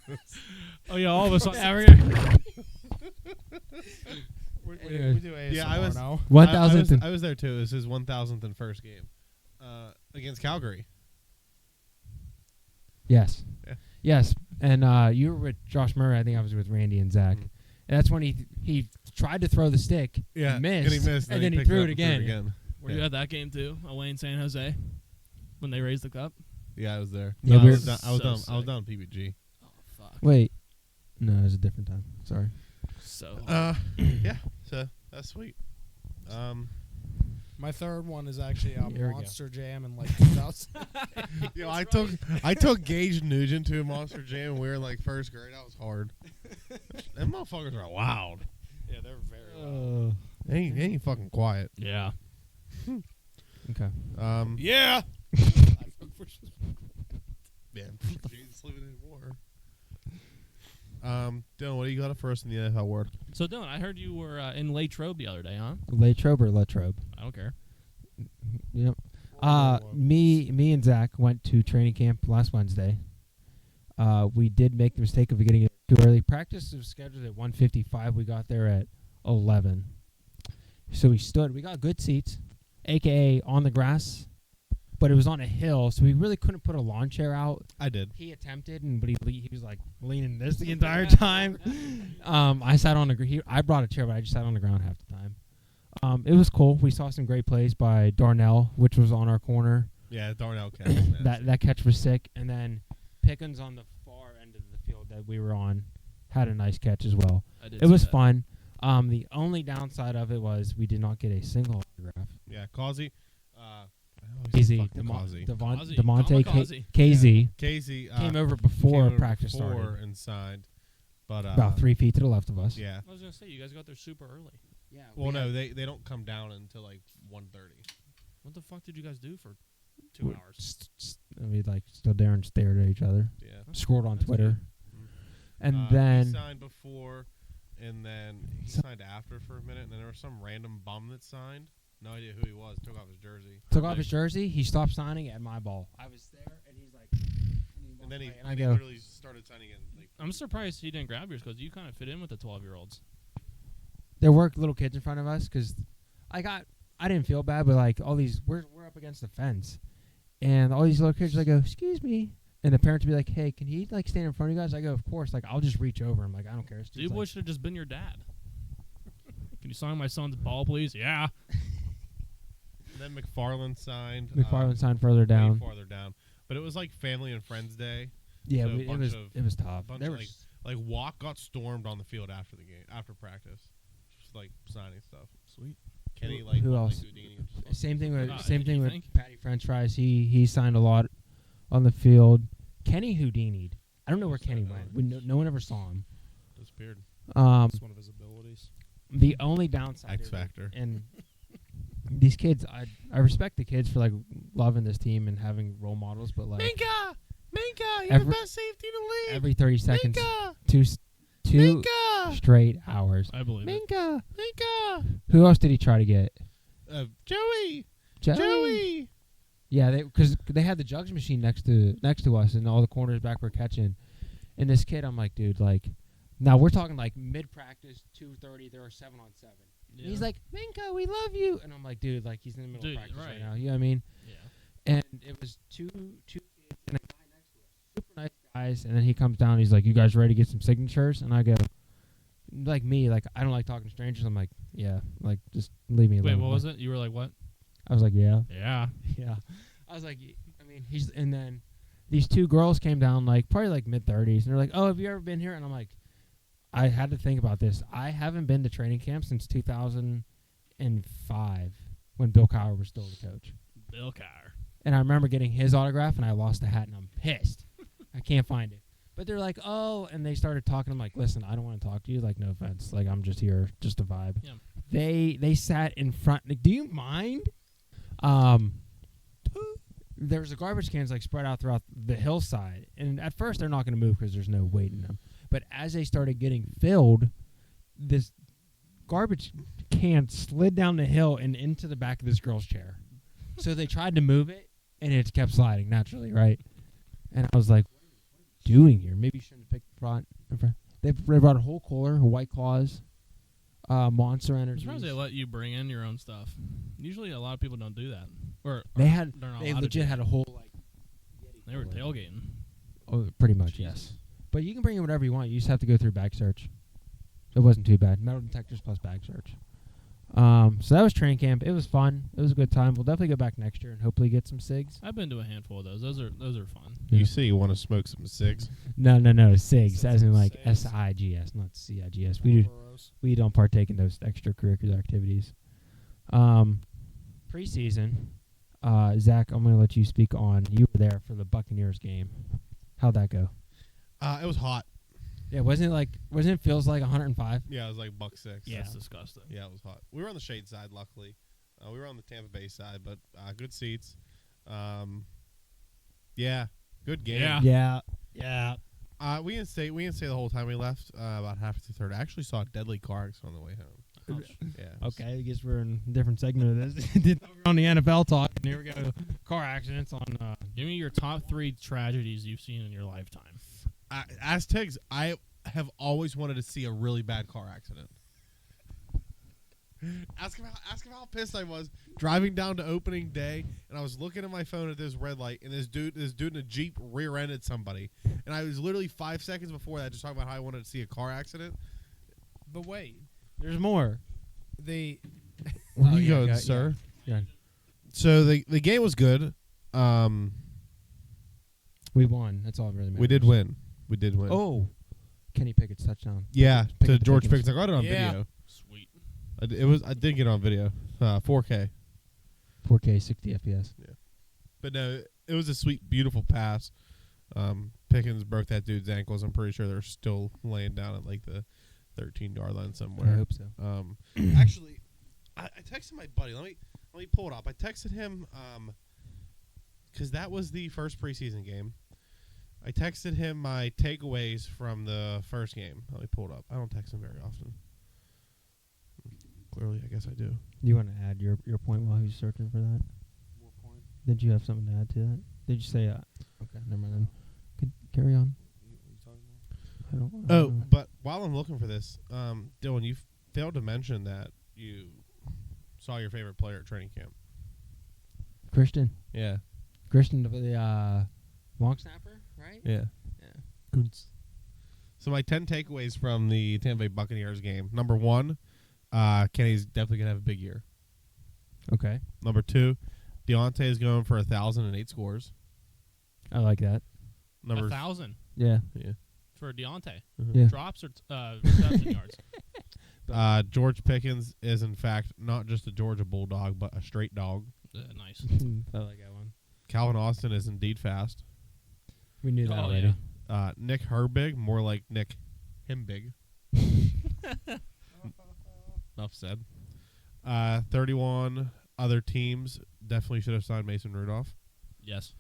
Oh, yeah, all of a sudden. we do ASMR Yeah, I was- now. 1,000th. I was there, too. It was his 1,000th and first game against Calgary. Yes. Yeah. Yes. And you were with Josh Murray. I think I was with Randy and Zach. Mhm. And that's when he tried to throw the stick. Yeah, missed, and he missed, and then he picked threw up it and threw again. Were you at that game, too? Away in San Jose? When they raised the cup? Yeah, I was there. Yeah, No, we I were- was down. I was So down. I was sick. down PBG. Oh, fuck. Wait. No, it was a different time. Sorry. So. Yeah. So that's sweet. My third one is actually Here we go. Monster Jam in like 2000. Yo, I took Gage Nugent to a Monster Jam. We were in like first grade. That was hard. Them motherfuckers are loud. Yeah, they're very loud. They ain't fucking quiet. Yeah. Okay. Yeah. Yeah. James living in war. Dylan, what do you got for us in the NFL world? So, Dylan, I heard you were in Latrobe the other day, huh? Latrobe or Latrobe? I don't care. Yep. Me and Zach went to training camp last Wednesday. We did make the mistake of getting it too early. Practice was scheduled at 1:55. We got there at 11. So we got good seats, aka on the grass, but it was on a hill, so we really couldn't put a lawn chair out. I did. He attempted, but he was like leaning this the entire time. I sat on the I brought a chair, but I just sat on the ground half the time. It was cool. We saw some great plays by Darnell, which was on our corner. Yeah, Darnell catch. That catch was sick, and then Pickens on the far end of the field that we were on had a nice catch as well. It was fun. The only downside of it was we did not get a single autograph. Yeah, Causey. KZ, Demonte KZ Casey came over before practice started and signed, but about 3 feet to the left of us. Yeah. I was gonna say you guys got there super early. Yeah. Well, no, they don't come down until like 1:30. What the fuck did you guys do for 2 hours? We like stood there and stared at each other. Yeah. Scrolled on That's Twitter, good. and he then signed before, and then he signed after for a minute, and then there was some random bum that signed. No idea who he was. Took off his jersey. took off his jersey. He stopped signing at my ball. I was there, and he's like, And then he go. literally started signing in. Like, I'm surprised he didn't grab yours because you kind of fit in with the 12-year-olds. There were little kids in front of us because I didn't feel bad, but like all these, we're up against the fence, and all these little kids like go, excuse me, and the parents would be like, hey, can he like stand in front of you guys? I go, of course. Like I'll just reach over. I'm like, I don't care. Dude, boy should have just been your dad. Can you sign my son's ball, please? Yeah. then McFarland signed. McFarland signed further down. Way farther down. But it was like Family and Friends Day. Yeah, So a it bunch was tough. bunch There of, was Like Walk got stormed on the field after the game, after practice, just like signing stuff. Sweet. Kenny like who won, else? Like, Houdini and stuff. Same thing with You think? Patty French Fries. He signed a lot on the field. Kenny Houdini'd. I don't know where Kenny went. No one ever saw him. Disappeared. That's one of his abilities. The only downside X is, like, Factor. and these kids, I respect the kids for like loving this team and having role models, but like Minka, you're Every- the best safety in the league. every 30 seconds, Minka, two Minka, straight hours. I believe it. Minka. Minka. Who else did he try to get? Joey. Joey. Joey. Yeah, because they had the jugs machine next to us, and all the corners back were catching. And this kid, I'm like, dude, like, now we're talking like mid practice, 2:30. There are 7-on-7. Yeah. And he's like, Minka, we love you, and I'm like, dude, like he's in the middle Dude, of practice right right. now. You know what I mean? Yeah. And it was two kids and a guy next to us, super nice guys. And then he comes down, he's like, you guys ready to get some signatures? And I go, like me, like I don't like talking to strangers. I'm like, yeah, like just leave me alone. Wait, what was it? You were like, what? I was like, yeah. Yeah. Yeah. I was like, I mean, and then these two girls came down, like, probably like mid-30s, and they're like, oh, have you ever been here? And I'm like, I had to think about this. I haven't been to training camp since 2005 when Bill Cowher was still the coach. Bill Cowher. And I remember getting his autograph, and I lost the hat, and I'm pissed. I can't find it. But they're like, oh, and they started talking. I'm like, listen, I don't want to talk to you. Like, no offense. Like, I'm just here, just a vibe. Yeah. They sat in front. Like, do you mind? There's the garbage cans like spread out throughout the hillside, and at first they're not going to move because there's no weight in them. But as they started getting filled, this garbage can slid down the hill and into the back of this girl's chair. So they tried to move it, and it kept sliding naturally, right? And I was like, what are you doing here? Maybe you shouldn't have picked the front. They brought a whole cooler, White Claws, Monster I'm Energy. surprised they let you bring in your own stuff. Usually a lot of people don't do that. Or They had, they're not they allowed legit to. had a whole like. They were cooler. tailgating. Oh, pretty much, Jesus. yes. But you can bring in whatever you want. You just have to go through bag search. It wasn't too bad. Metal detectors plus bag search. So that was training camp. It was fun. It was a good time. We'll definitely go back next year and hopefully get some SIGs. I've been to a handful of those. Those are fun. You see, you want to smoke some cigs? No, SIGs, Said as in some like SIGs. SIGS, not CIGS. Marlboros. We don't partake in those extracurricular activities. Preseason, Zach, I'm going to let you speak on. You were there for the Buccaneers game. How'd that go? It was hot. Yeah, wasn't it feels like 105? Yeah, it was like $1.06. Yeah. That's disgusting. Yeah, it was hot. We were on the shade side, luckily. We were on the Tampa Bay side, but good seats. Yeah, good game. Yeah. Yeah. We didn't stay the whole time we left. About half to third. I actually saw a deadly car accident on the way home. Yeah. it was- Okay, I guess we're in a different segment of this. We're on the NFL talk, and here we go. Car accidents on. Give me your top 3 tragedies you've seen in your lifetime. As Tiggs, I have always wanted to see a really bad car accident. Ask him how pissed I was driving down to opening day, and I was looking at my phone at this red light, and this dude in a Jeep rear-ended somebody, and I was literally 5 seconds before that just talking about how I wanted to see a car accident. But wait, There's more. they Where Oh, you yeah, going, yeah, sir? Yeah. So the game was good. We won. That's all that really matters. We did win. We did win. Oh, Kenny Pickett's touchdown. yeah, to Pickett George Pickens. Pickens. I got it on Yeah. video. Sweet. I did get it on video. 4K. 4K, 60 FPS. But no, it was a sweet, beautiful pass. Pickens broke that dude's ankles. I'm pretty sure they're still laying down at like the 13-yard line I somewhere. hope so. Actually, I texted my buddy. Let me pull it up. I texted him because that was the first preseason game. I texted him my takeaways from the first game. Let me pull it up. I don't text him very often. Clearly, I guess I do. You want to add your point while he's searching for that? What point? Did you have something to add to that? Did you say? Okay, never mind then. Could carry on. I don't. Oh, but while I'm looking for this, Dylan, you failed to mention that you saw your favorite player at training camp. Christian, Yeah. the long snapper, right? Yeah. Yeah. So my 10 takeaways from the Tampa Bay Buccaneers game. Number 1, Kenny's definitely going to have a big year. Okay, Number 2, Deontay is going for 1,008 scores. I like that. Number 1,000 Yeah. Yeah. for Deontay. Yeah. Drops or reception yards. George Pickens is, in fact, not just a Georgia Bulldog, but a straight dog. Nice. I like that one. Calvin Austin is indeed fast. We knew that Oh, already. Nick Herbig, more like Nick Himbig. Enough said. 31 other teams definitely should have signed Mason Rudolph. Yes.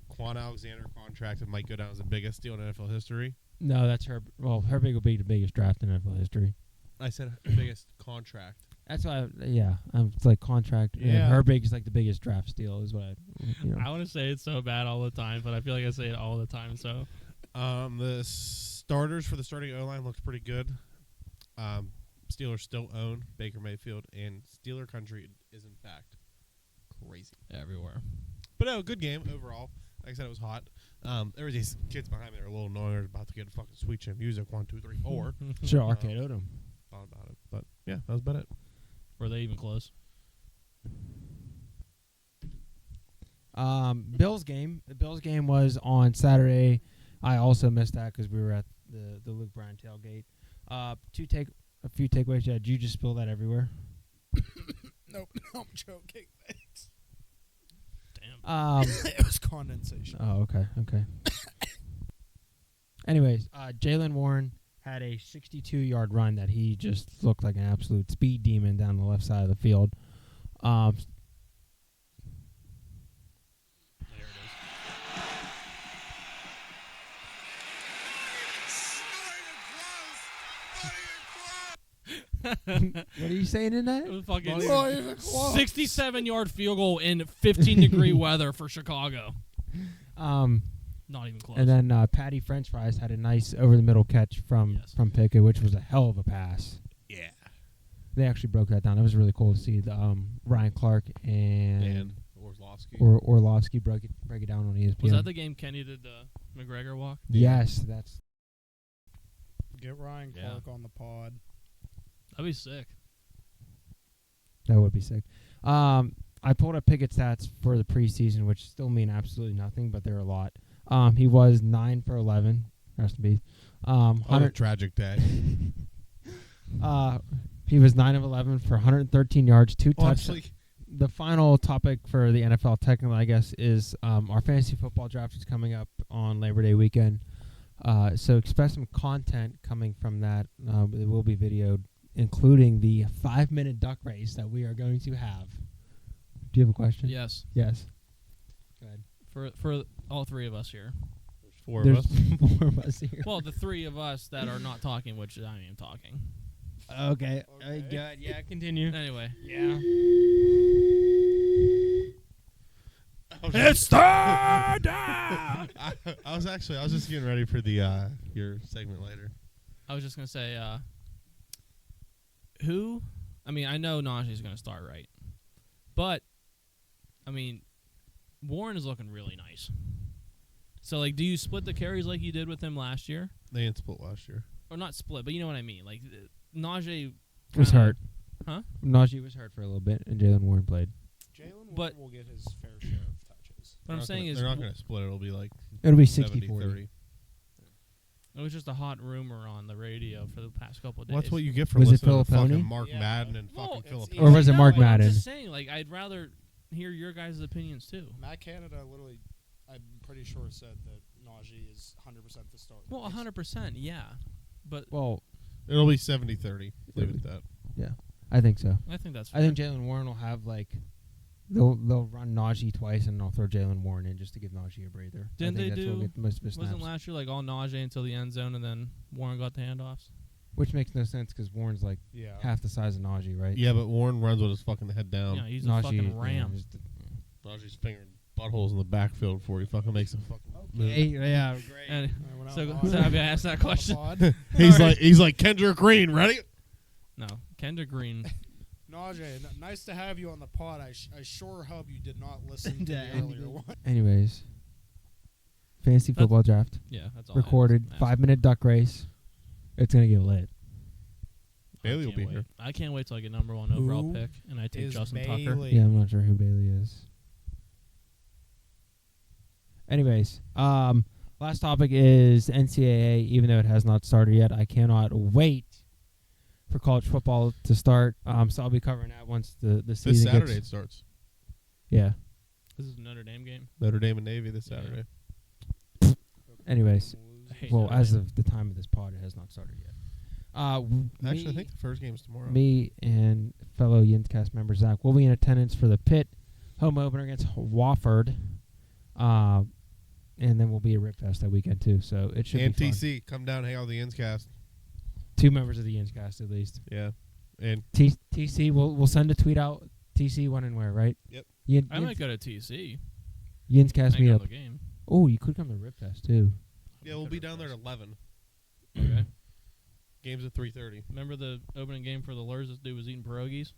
Quan Alexander contract might go down as the biggest deal in NFL history. No, that's her. Well, Herbig will be the biggest draft in NFL history. I said biggest contract. That's why. It's like contract. Yeah. And Herbig is like the biggest draft steal. Is what I. I want to say it so bad all the time, but I feel like I say it all the time. So The starters for the starting O-line looked pretty good. Steelers still own Baker Mayfield, and Steeler country is, in fact, crazy. everywhere. But no, good game overall. Like I said, it was hot. There was these kids behind me that were a little annoying. They were about to get fucking sweet chin music. 1, 2, 3, 4. Sure, arcade'd him. Thought about it. But, yeah, that was about it. Were they even close? Bills game. The Bills game was on Saturday. I also missed that because we were at the Luke Bryan tailgate. A few takeaways. Yeah, did you just spill that everywhere? Nope, I'm joking. Thanks. Damn. It was condensation. Oh, okay. Anyways, Jalen Warren had a 62-yard run that he just looked like an absolute speed demon down the left side of the field. There What are you saying in that? it is. It was fucking Not even close. 67-yard field goal in 15-degree weather for Chicago. Not even close. And then Patty French Fries had a nice over-the-middle catch from Pickett, which was a hell of a pass. Yeah. They actually broke that down. It was really cool to see the Ryan Clark and Orlovsky. Orlovsky break it down on ESPN. Was that the game Kenny did the McGregor walk? Yes, that's Get Ryan Yeah. Clark on the pod. That'd be sick. that would be sick. I pulled up Pickett stats for the preseason, which still mean absolutely nothing, but they're a lot. He was 9 for 11. Rest in peace. On a tragic day. He was 9 of 11 for 113 yards, 2 touchdowns. Honestly, The final topic for the NFL, technically, I guess, is our fantasy football draft is coming up on Labor Day weekend. So expect some content coming from that. It will be videoed, including the 5-minute duck race that we are going to have. Do you have a question? Yes. Yes. Go ahead. For all three of us here. four of There's us. 4 of us here. Well, the three of us that are not talking, which I am talking. Okay. Okay. Good. Yeah, continue. Anyway. Yeah. It's time! I was just getting ready for the your segment later. I was just going to say, who I mean, I know Najee's going to start right. But, I mean, Warren is looking really nice. So, like, do you split the carries like you did with him last year? They didn't split last year. Or not split, but you know what I mean. Like, Najee Was kinda- hurt. Huh? Najee was hurt for a little bit, and Jalen Warren played. Jalen But- will get his fair share of touches. What I'm saying is they're not going to split it. It'll be like It'll be 70, 60-40. 30. it was just a hot rumor on the radio for the past couple of days. Well, that's what you get for Was it listening to Filiponi? fucking Mark Yeah. Madden and Well, fucking it's Philip. Or was it I Mark know, I'm Madden? just saying, like, I'd rather hear your guys' opinions too. Matt Canada literally, I'm pretty sure, said that Najee is 100% the starter. Well, 100%, yeah. But Well, It'll be 70-30. Leave it at that. I think so. I think that's I think Jalen Warren will have, like, they'll run Najee twice, and they'll throw Jalen Warren in just to give Najee a breather. Didn't I think they that's what'll do- get most of his Wasn't snaps. last year like all Najee until the end zone and then Warren got the handoffs? Which makes no sense because Warren's, like, Yeah. half the size of Najee, right? Yeah, but Warren runs with his fucking head down. Yeah, he's a Najee, fucking ram. just- Najee's fingering buttholes in the backfield before he fucking makes a fucking move. yeah, great. And I went out so, on- so have you asked that on the question? pod. He's like Kendrick Green, ready? No. Kendrick Green. Najee, nice to have you on the pod. I sure hope you did not listen to the Yeah, earlier one. Anyways, fantasy That's- football draft Yeah, that's all. recorded. I asked. 5-minute duck race. It's gonna get lit. I Bailey will can't be wait. here. I can't wait till I get number 1 overall Who pick and I take is Justin Bailey? Tucker. Yeah, I'm not sure who Bailey is. Anyways, last topic is NCAA. Even though it has not started yet, I cannot wait for college football to start. So I'll be covering that once the This season Saturday it gets. starts. Yeah. This is a Notre Dame game. Notre Dame and Navy this Yeah. Saturday. Anyways, I hate well, Notre as Dame. of the time of this pod, it has not started yet. Actually, I think the first game's tomorrow. Me and fellow Yinscast member Zach will be in attendance for the Pitt home opener against Wofford. And then we'll be at Rip Fest that weekend too. So it should and be fun. TC, come down, hang out with the Inscast. 2 members of the Yinscast at least. Yeah. And TC, we'll send a tweet out. TC when and where, right? Yep. I might go to TC. Yinscast I meet go up. to the game. Oh, you could come to Rip Fest too. yeah, we'll be down there at 11. Okay. Game's at 3:30. Remember the opening game for the Lurs? This dude was eating pierogies.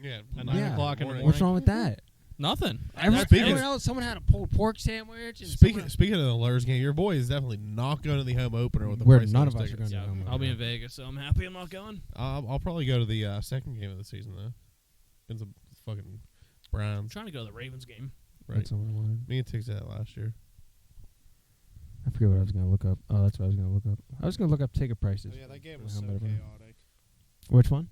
Yeah. At 9 9 o'clock in the What's morning. wrong with that? Nothing. Everyone else, someone had a pulled pork sandwich. And Speaking of the Lurs game, your boy is definitely not going to the home opener with the Where price none those of us are tickets. going to the home I'll be in opener. Vegas, so I'm happy I'm not going. I'll probably go to the second game of the season though. It's a fucking I'm Browns, trying to go to the Ravens game. right? That's what I wanted. Me and Tiggs did that last year. I forget what I was going to look up. Oh, that's what I was going to look up. I was going to look up ticket prices. Oh, yeah, that game for was the so home opener. chaotic. Which one?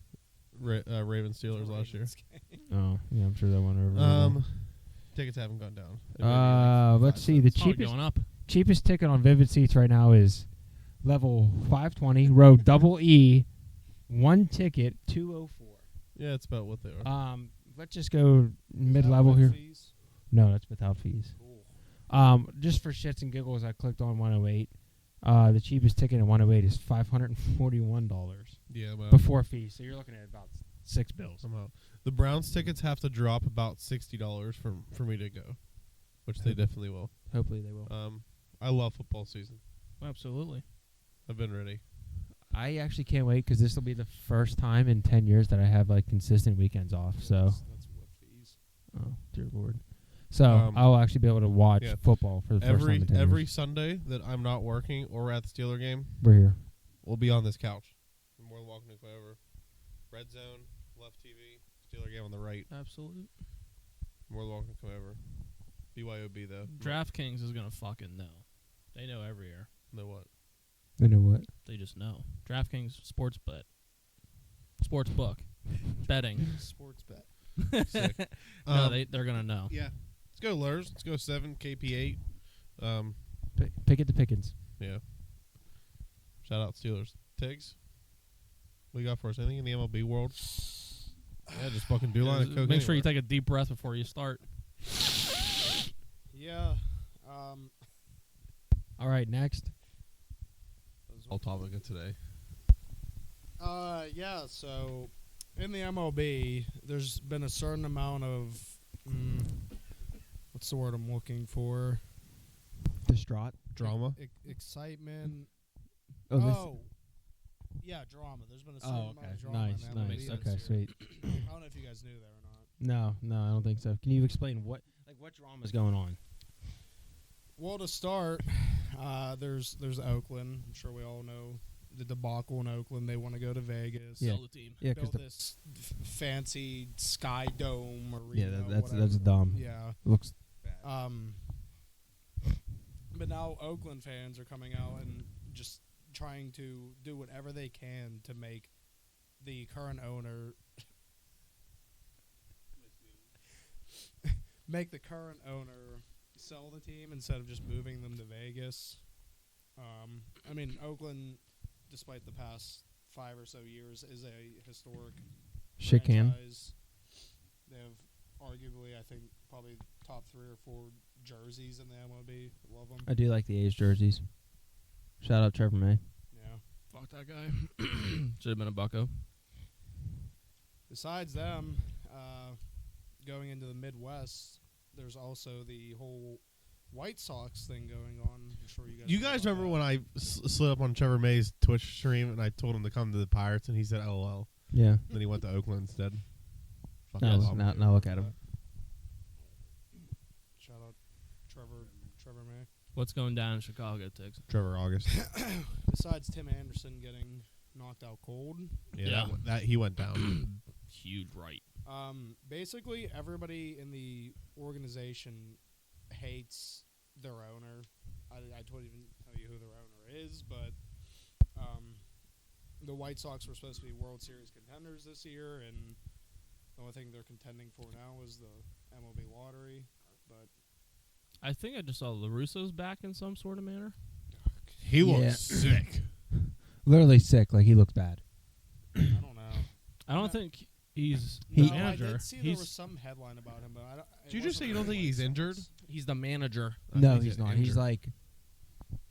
Ravens Steelers last year. Ravens game. Oh, yeah, I'm sure that one over. Tickets haven't gone down. It may be like Let's 5 see. The cents. Probably cheapest going up. cheapest ticket on Vivid Seats right now is level 520, row double E, 1 ticket, 204. Yeah, it's about what they are. Let's just go mid-level Is that here. with fees? No, that's without fees. Cool. Just for shits and giggles, I clicked on 108. The cheapest ticket in 108 is $541 Yeah, well, before fees. So you're looking at about $6 bills. somehow the Browns tickets have to drop about $60 for me to go, which they definitely will. Hopefully they will. I love football season. Absolutely. I've been ready. I actually can't wait because this will be the first time in 10 years that I have like consistent weekends off. Yeah, So, that's with fees. oh dear lord. So Um, I'll actually be able to watch yeah. football for the first time in 10 Every years. Sunday that I'm not working or at the Steeler game, We're here. we'll be on this couch. You're more than welcome to come over. Red zone, left TV, Steeler game on the right. Absolutely. More than welcome to come over. BYOB though. DraftKings is going to fucking know. They know every year. Know what? You know what? They just know. DraftKings sports bet. Sports book. Betting. Sports bet. Sick. No, they're going to know. Yeah. Let's go Lurs. Let's go 7 KP8. Pick it to Pickens. Yeah. Shout out Steelers. Tiggs. What you got for us? Anything in the MLB world? Yeah, just fucking do line of coke. Make sure you anywhere. take a deep breath before you start. Yeah. All right, next. all topic of today. Yeah, so in the MLB, there's been a certain amount of what's the word I'm looking for? Distraught. Drama. Excitement. Oh, this. Oh, Yeah, drama. There's been a certain Oh, amount okay. of drama Nice, in the MLB nice. this Okay, year. sweet. I don't know if you guys knew that or not. No, I don't think so. Can you explain what drama's going on? Well, to start, there's Oakland. I'm sure we all know the debacle in Oakland. They want to go to Vegas. Yeah. Sell the team. Yeah, because Build this fancy Sky Dome arena. that's whatever. dumb. Yeah. Looks But now Oakland fans are coming out and just trying to do whatever they can to make the current owner sell the team instead of just moving them to Vegas. I mean, Oakland, despite the past 5 or so years, is a historic shit can. franchise. They have arguably, I think, probably top 3 or 4 jerseys in the MLB. Love them. I do like the A's jerseys. Shout out Trevor May. Yeah. Fuck that guy. Should have been a bucko. Besides them, going into the Midwest, there's also the whole White Sox thing going on. I'm sure you guys. You know guys about remember that. when I slid up on Trevor May's Twitch stream and I told him to come to the Pirates and he said LOL. Yeah. Then he went to Oakland instead. Fuck Now, that bum. now look at him. Shout out Trevor May. What's going down in Chicago, Tiggs? Trevor August. Besides Tim Anderson getting knocked out cold, Yeah, that he went down. Huge right. basically everybody in the organization hates their owner. I don't even tell you who their owner is, but the White Sox were supposed to be World Series contenders this year, and the only thing they're contending for now is the MLB lottery. But I think I just saw LaRusso's back in some sort of manner. He Yeah. looks sick. Literally sick. Like he looks bad. I don't know. I don't think he's He- the No, I manager. did see there was He's some headline about him, but I don't. Did you just say you don't think he's injured? he's the manager. No, he's not. He's like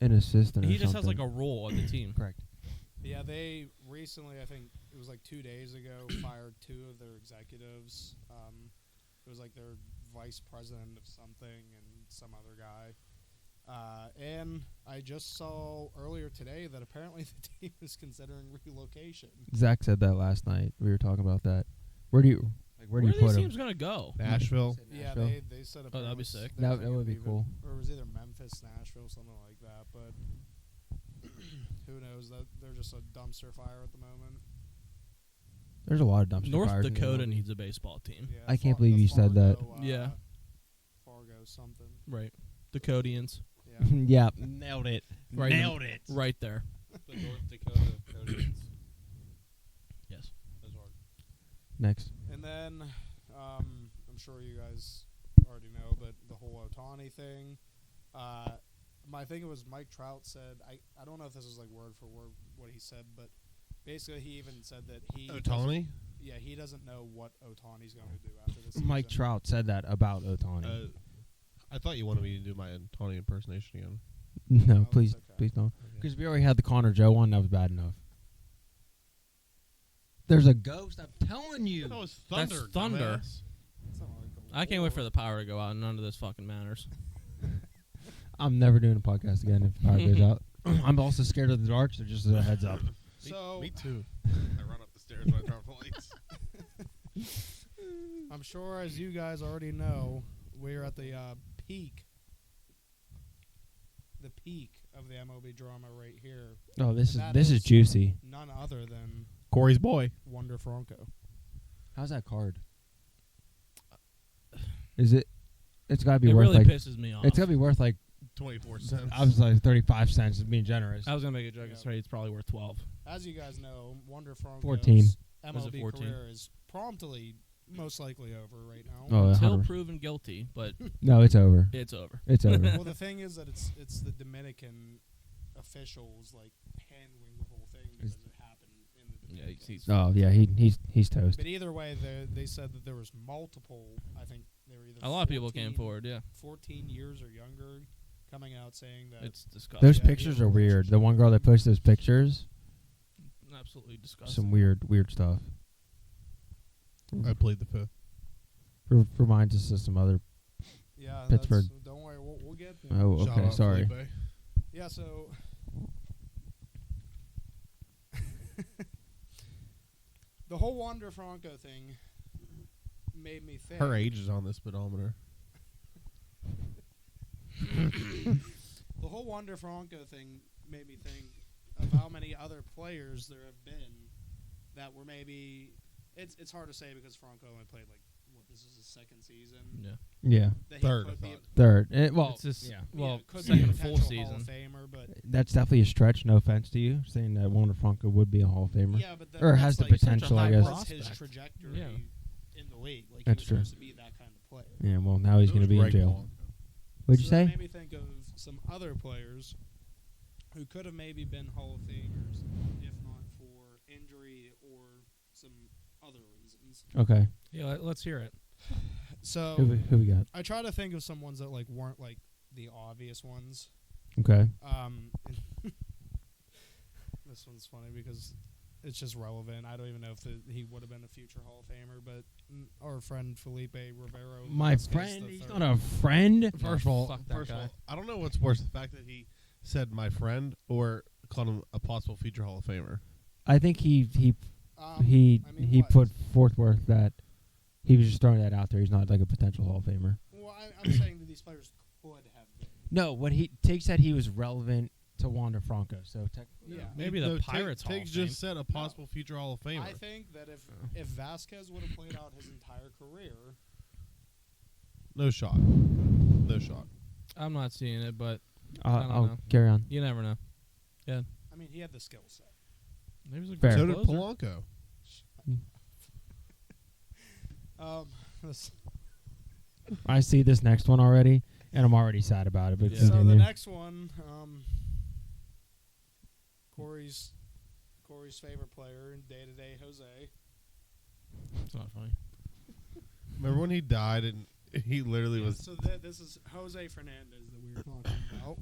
an assistant. He or just has like something. a role on the team. Correct. Yeah, they recently, I think it was like 2 days ago, fired 2 of their executives. It was like their vice president of something and some other guy. And I just saw earlier today that apparently the team is considering relocation. Zach said that last night. We were talking about that. Where do you Where do are you put these him? teams gonna go? Nashville. Yeah, Nashville? they said Oh, that'd be apparently sick. they're That thinking would be of cool. Or it was either Memphis, Nashville, something like that. But who knows? That they're just a dumpster fire at the moment. There's a lot of dumpster North fires in the Dakota MLB. needs a baseball team. Yeah, I can't the believe you said that. Fargo, Yeah. Fargo something. Right. Dakotans. Yeah. Yeah, nailed it. Right Nailed it. Right there. The North Dakota Codians. Yes. That's hard. Next. And then, I'm sure you guys already know, but the whole Ohtani thing. My thing was Mike Trout said, I don't know if this is like word for word what he said, but basically he even said that he Ohtani? he doesn't know what Ohtani's going to do after this season. Mike Trout said that about Ohtani. I thought you wanted me to do my Ohtani impersonation again. No, No, please, it's okay. please don't. Because we already had the Connor Joe one. That was bad enough. There's a ghost. I'm telling you. That was That's thunder. thunder. dumbass. It's not like a I can't wait war. for the power to go out, and none of this fucking matters. I'm never doing a podcast again if the power goes out. I'm also scared of the dark, so just a heads up. So me too. I run up the stairs when I turn off the lights. I'm sure, as you guys already know, we're at the peak of the MLB drama right here. Oh, this And that is is- juicy. None other than Corey's boy. Wander Franco. How's that card? Is it? It's got to be It worth really like. pisses me off. It's got to be worth like. 24 cents. I was like 35 cents. Being generous. I was gonna make a joke. Yeah. It's right. It's probably worth 12. As you guys know, Wander Franco's 14. Was it MLB 14? career is promptly, most likely over right now. Oh, Until 100. proven guilty, but No, it's over. it's over. It's over. Well, the thing is that it's the Dominican officials like handling the whole thing because it happened in the Yeah, Dominican. he's- Oh yeah, he's toast. But either way, they said that there was multiple. I think they were either A lot of people came 14 forward. Yeah, 14 years or younger, coming out saying that it's disgusting. Those Yeah, pictures yeah, are weird. The one girl that posted those pictures, Absolutely disgusting. some weird stuff. I played the fifth. Reminds us of some other. yeah, Pittsburgh. Don't worry, we'll get there. Oh, Shout okay, out sorry. Felipe. Yeah, so The whole Wander Franco thing made me think. Her age is on this speedometer. The whole Wander Franco thing made me think of how many other players there have been that were maybe. It's hard to say because Franco only played this is his second season. Yeah. Yeah. That he Third, could I be thought. Third. Well, Well, it's just, yeah. could second be a full potential Hall of season. Famer, but That's definitely a stretch. No offense to you, saying that Wander Franco would be a Hall of Famer. yeah, but Or has the potential, I guess. Was his Prospect. trajectory Yeah. in the league? Like That's he was true. supposed to be that kind of player. Yeah, well, now he's So going to is be in Greg jail. Polanco. What'd you So that say? made me think of some other players who could have maybe been Hall of Famers if not for injury or some other reasons. Okay. Yeah, let's hear it. So Who we got? I try to think of some ones that weren't the obvious ones. Okay. This one's funny because it's just relevant. I don't even know if he would have been a future Hall of Famer, but our friend Felipe Rivero. My Vasquez friend. the He's third. not a friend. First of all, fuck that guy. I don't know what's worse, the fact that he said my friend or called him a possible future Hall of Famer. I think he I mean, what? put forth that he was just throwing that out there. He's not like a potential Hall of Famer. Well, I'm saying that these players could have been. No, what Tig said he was relevant to Wander Franco. So technically, Yeah. Maybe the Pirates Hall Tiggs of Fame. just said a possible future Hall of Famer. I think that if Vasquez would have played out his entire career, No shot. No shot. I'm not seeing it, but I don't I'll know. carry on. you never know. I mean, he had the skill set. Maybe he's a Fair. good So did closer. Polanco. This- I see this next one already, and I'm already sad about it. But Yeah. So the continue. next one, Corey's favorite player, day-to-day Jose. It's not funny. Remember when he died and he literally was. So this is Jose Fernandez that we were talking about.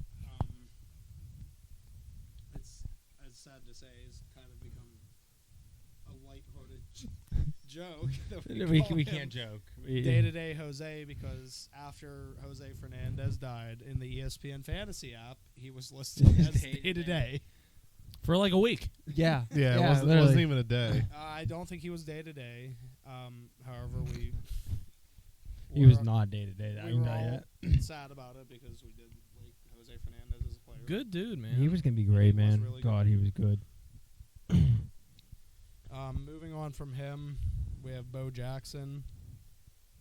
It's sad to say, it's kind of become a lighthearted joke. That we call him can't joke. Day-to-day Jose because after Jose Fernandez died in the ESPN Fantasy app, he was listed as day-to-day. For like a week. Yeah. Yeah, it literally. wasn't even a day. I don't think he was day-to-day. However, He was were- not day to day. I we can were tell you all that. sad about it because we did like Jose Fernandez as a player. Good dude, man. He was gonna be great, He was man. really God, good. he was good. Moving on from him, we have Bo Jackson.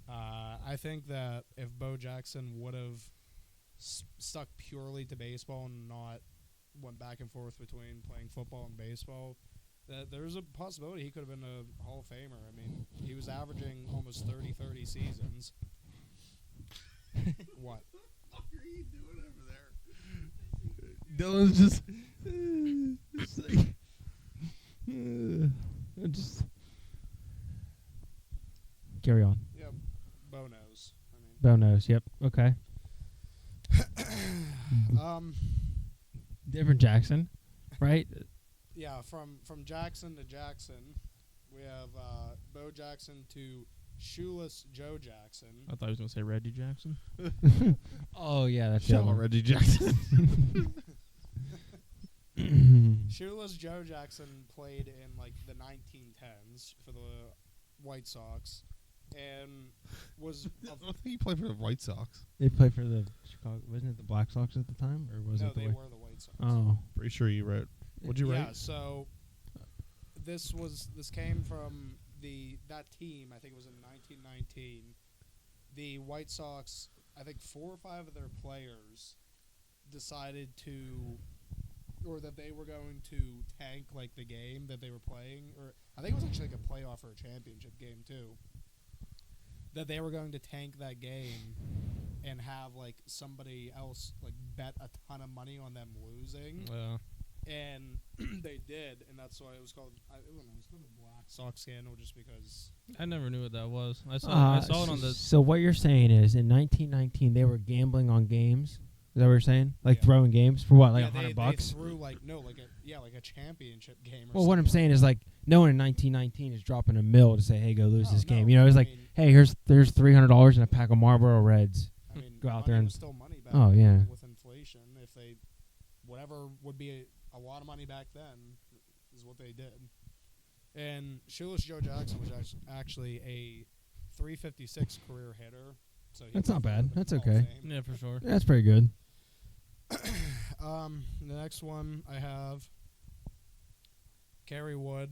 I think that if Bo Jackson would have stuck purely to baseball and not went back and forth between playing football and baseball, that there's a possibility he could have been a Hall of Famer. I mean, he was averaging almost 30 seasons. What? What are you doing over there? Dylan's just. Just carry on. Yeah, Bo knows. Bo knows. Yep. Okay. Different Jackson, right? Yeah, from Jackson to Jackson, we have Bo Jackson to Shoeless Joe Jackson. I thought he was going to say Reggie Jackson. Oh yeah, that's Shout the out other Reggie Jackson. one. Shoeless Joe Jackson played in like the 1910s for the White Sox, and was I don't think he played for the White Sox. They played for the Chicago. Wasn't it the Black Sox at the time, or was no, it the? they were the White Sox. Oh, Pretty sure you wrote. What'd you Yeah, write? so this came from that team. I think it was in 1919. The White Sox, I think 4 or 5 of their players decided to, or that they were going to tank like the game that they were playing, or I think it was actually like a playoff or a championship game too. That they were going to tank that game and have like somebody else like bet a ton of money on them losing. And they did, and that's why it was called. I don't know, it was called the Black Sox scandal, just because. I never knew what that was. I saw it on the. So what you're saying is, in 1919, they were gambling on games. Is that what you're saying? Like Yeah. throwing games for what, like Yeah, $100? They threw like a championship game. Or Well, what I'm something saying is like no one in 1919 is dropping a mill to say, "Hey, go lose No, this game." no, You know, it's I like, mean- "Hey, there's $300 and a pack of Marlboro Reds." I mean, go out money there and- was still money back. Oh, then yeah. With inflation, if whatever would be a lot of money back then, is what they did. And Shoeless Joe Jackson was actually a 356 career hitter. So he That's not bad. deserved That's Hall of okay. Fame. Yeah, for sure. That's pretty good. The next one I have Kerry Wood.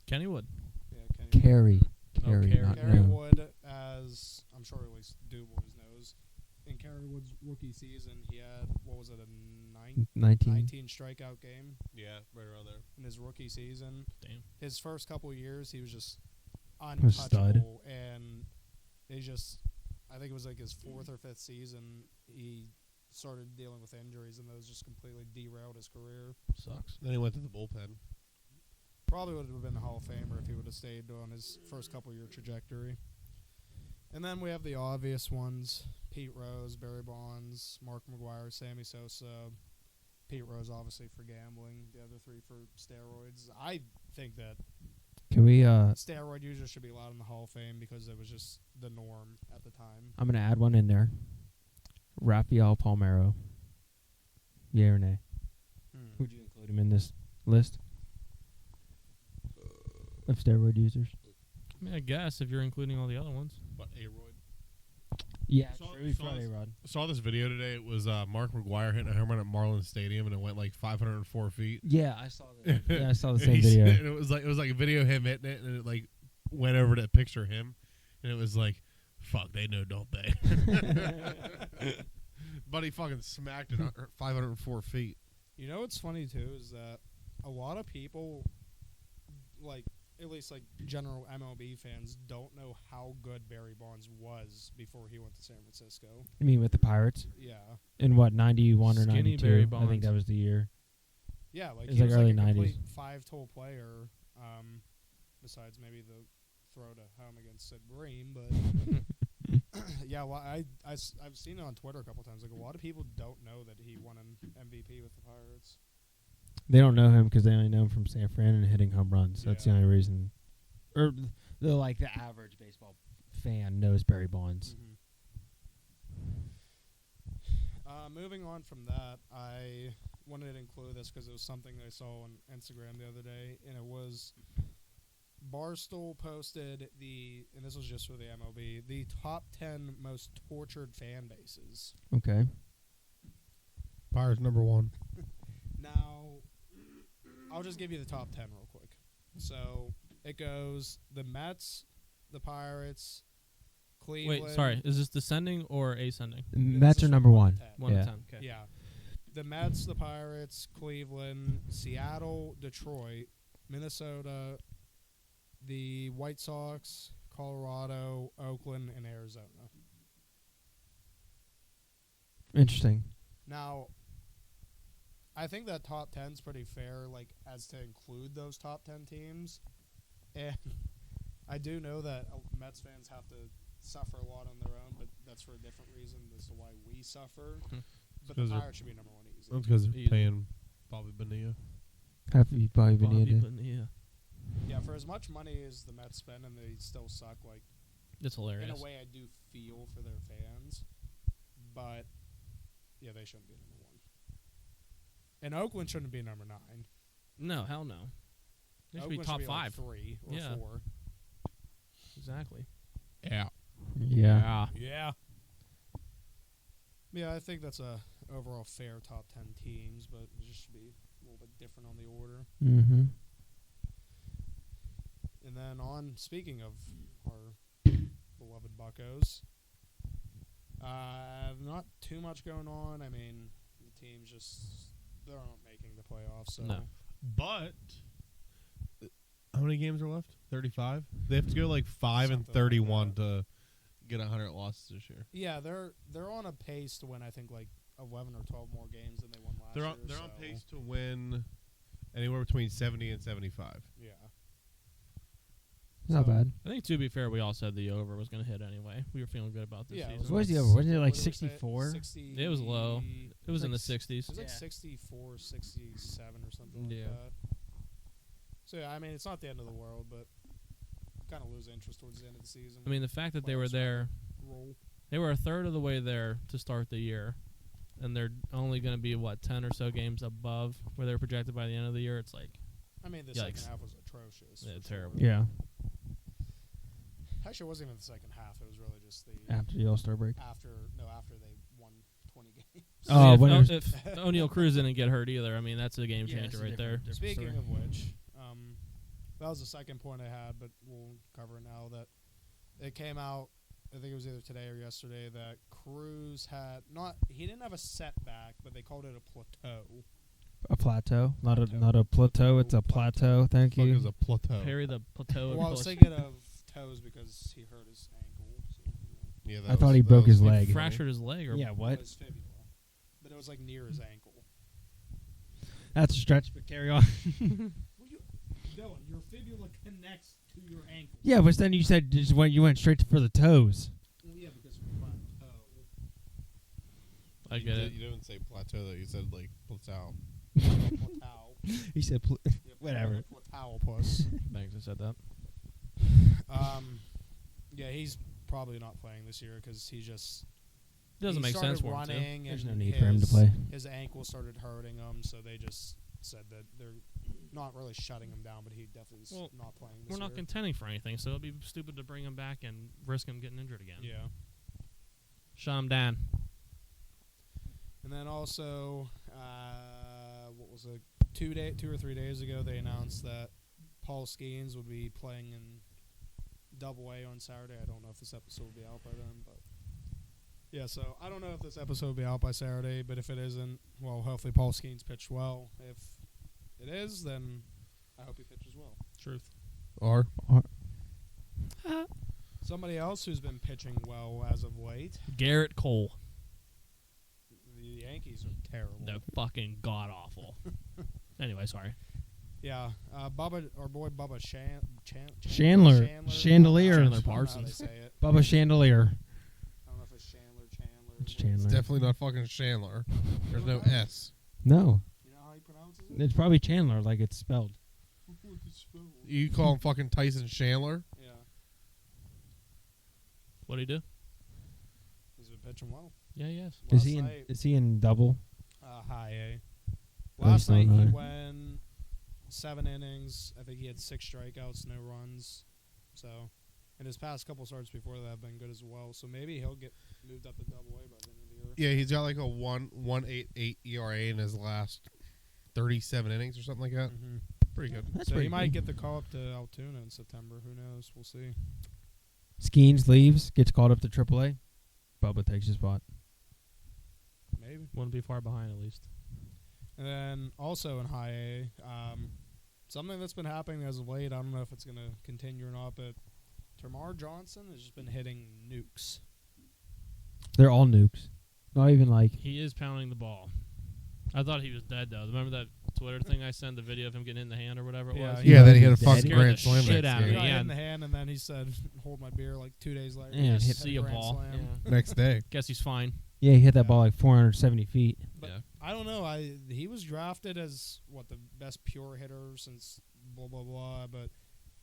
Kenny Wood. Yeah, Kenny Carrie. Oh, Carrie, Carrie. not Kerry no. Wood, as I'm sure at least DuBois knows. In Kerry Wood's rookie season, he had, what was it, a 19. 19 strikeout game Yeah, right around there. in his rookie season. Damn. His first couple years, he was just A stud. untouchable, and they just, I think it was like his fourth or fifth season, he started dealing with injuries, and those just completely derailed his career. Sucks. Then he went to the bullpen. Probably would have been a Hall of Famer if he would have stayed on his first couple year trajectory. And then we have the obvious ones: Pete Rose, Barry Bonds, Mark McGuire, Sammy Sosa. Pete Rose obviously for gambling, the other three for steroids. I think that Can we, steroid users should be allowed in the Hall of Fame because it was just the norm at the time. I'm going to add one in there. Rafael Palmeiro. Yeah or nay? Would you include him in this list of steroid users? I mean, I guess if you're including all the other ones. But A-Royd. Yeah, Saw- true. saw Friday this- Rod. Saw this video today. It was Mark McGuire hitting a home run at Marlins Stadium, and it went like 504 feet. Yeah, I saw that. Yeah, I saw the And same he's- video. And it was like a video of him hitting it, and it like went over to picture him, and it was like, "Fuck, they know, don't they?" But he fucking smacked it 504 feet. You know what's funny too is that a lot of people, like at least like general MLB fans, don't know how good Barry Bonds was before he went to San Francisco. You mean with the Pirates? Yeah, In what, 91 or Skinny 92? Barry I Bonds. think that was the year. yeah, like It was he like was early like a 90s. complete five-tool player. Besides maybe the throw to home against Sid Green, but yeah, well, I've seen it on Twitter a couple times. Like a lot of people don't know that he won an MVP with the Pirates. They don't know him because they only know him from San Fran and hitting home runs. That's the Yeah. only reason. Or the average baseball fan knows Barry Bonds. Moving on from that, I wanted to include this because it was something I saw on Instagram the other day, and it was Barstool posted and this was just for the MLB, the top 10 most tortured fan bases. Okay. Pirates #1. Now, I'll just give you the top 10 real quick. So it goes the Mets, the Pirates, Cleveland. Wait, sorry. Is this descending or ascending? Mets This are is number from 1. 10. 1 Yeah. to 10. Okay. Yeah. The Mets, the Pirates, Cleveland, Seattle, Detroit, Minnesota, the White Sox, Colorado, Oakland, and Arizona. Interesting. Now, I think that top 10 is pretty fair, like, as to include those top 10 teams. And I do know that Mets fans have to suffer a lot on their own, but that's for a different reason as to why we suffer. But the 'Cause they're- Pirates should be number one easy. That's because Easy. they're paying Bobby Bonilla. Have you probably been Bobby in? Bonilla. Yeah, for as much money as the Mets spend and they still suck, like, It's hilarious. in a way I do feel for their fans. But, yeah, they shouldn't be number one. And Oakland shouldn't be number 9. No, hell no. They should Oakland be top like 5. 3 or Yeah. 4. Exactly. Yeah. Yeah. Yeah. Yeah, I think that's a overall fair top 10 teams, but it just should be a little bit different on the order. Mm-hmm. And then speaking of our beloved Buccos, not too much going on. I mean, the team's they're not making the playoffs, so. No. But how many games are left? 35. They have to go like 5 and Something like 31 that. to get 100 losses this year. Yeah, they're on a pace to win, I think, like 11 or 12 more games than they won last They're year. on they're on so, pace to win anywhere between 70 and 75. Yeah. Not So- bad. I think to be fair, we all said the over was going to hit anyway. We were feeling good about this Yeah, season. What was the like over? Wasn't it like what did we say? 64? 60. It was low. It was in the like 60s. It was like Yeah. 64, 67 or something Yeah. like that. So, yeah, I mean, it's not the end of the world, but kind of lose interest towards the end of the season. I mean, the fact that they were Playoffs there, roll. they were a third of the way there to start the year, and they're only going to be, 10 or so games above where they're projected by the end of the year. It's like, I mean, the Yikes. second half was atrocious. Yeah, for terrible. sure. Yeah. Actually, it wasn't even the second half. It was really just the After the All-Star break. after they won 20 games. Oh, if, when it was- if O'Neal Cruz didn't get hurt either, I mean, that's a game Yeah, changer it's a right there. different Speaking story. of which, that was the second point I had, but we'll cover it now. That it came out, I think it was either today or yesterday, that Cruz he didn't have a setback, but they called it a plateau. A plateau, not Plateau. a plateau. It's a plateau. Thank Fuck you. is a plateau. Perry the plateau. Well, I was push. thinking of toes because he hurt his ankle. So, Yeah, I thought he broke his leg. He fractured his leg, or Yeah, what? his fibula, but it was like near his ankle. That's a stretch, but carry on. Dylan, your fibula connects to your ankle. Yeah, but then you said you went straight for the toes. Well, yeah, because of plateau. I get it. You didn't say plateau though. You said like plateau. Plateau. He said, whatever. Plateau puss. Thanks, I said that. Yeah, he's probably not playing this year because he just Doesn't he make sense started for him to. running There's and no need for him to play. His ankle started hurting him, so they just said that they're not really shutting him down, but he definitely is Well, not playing this We're not year. contending for anything, so it'd be stupid to bring him back and risk him getting injured again. Yeah. Shut him down. And then also, what was it? 2 or 3 days ago, they announced that Paul Skeens would be playing in Double A on Saturday. I don't know if this episode will be out by then, but yeah. So I don't know if this episode will be out by Saturday, but if it isn't, well, hopefully Paul Skeens pitched well. If it is, then I hope he pitches well. Truth. Or Somebody else who's been pitching well as of late, Garrett Cole. the Yankees are terrible. The fucking god awful. Anyway, sorry. Yeah, Bubba, our boy Bubba Chandler. Chandelier. Chandler I don't know how Parsons. they say it. Bubba Chandelier. I don't know if it's Chandler. It's it's Chandler. definitely not fucking Chandler. There's no S. No, You know how he pronounces it? it's probably Chandler, like it's spelled. You call him fucking Tyson Chandler? Yeah, What'd he do? he's been pitching well. Yeah, yes. Is Last he in? night, Is he in double? high A. Oh, Last he's not night he high. went 7 innings. I think he had 6 strikeouts, no runs. So, and his past couple starts before that have been good as well. So maybe he'll get moved up to Double A by the end of the year. Yeah, he's got like a 1.88 ERA in his last 37 innings or something like that. Mm-hmm. Pretty good. That's So he pretty might good. get the call up to Altoona in September. Who knows? We'll see. Skeens leaves, gets called up to AAA. Bubba takes his spot. Maybe. Wouldn't be far behind, at least. And then also in high A, something that's been happening as of late, I don't know if it's going to continue or not, but Termarr Johnson has just been hitting nukes. They're all nukes. Not even like. He is pounding the ball. I thought he was dead, though. Remember that Twitter thing I sent, the video of him getting in the hand or whatever it Yeah, was? he- Yeah, then he hit a Dead. fucking Scared grand the slam shit next out of He me. game. got hit Yeah. in the hand, and then he said, hold my beer, like 2 days later. Yeah, he hit- just See a ya, grand ball. slam. Yeah. Next day. Guess he's fine. Yeah, he hit that Yeah. ball like 470 feet. But Yeah. I don't know. He was drafted as the best pure hitter since blah blah blah. But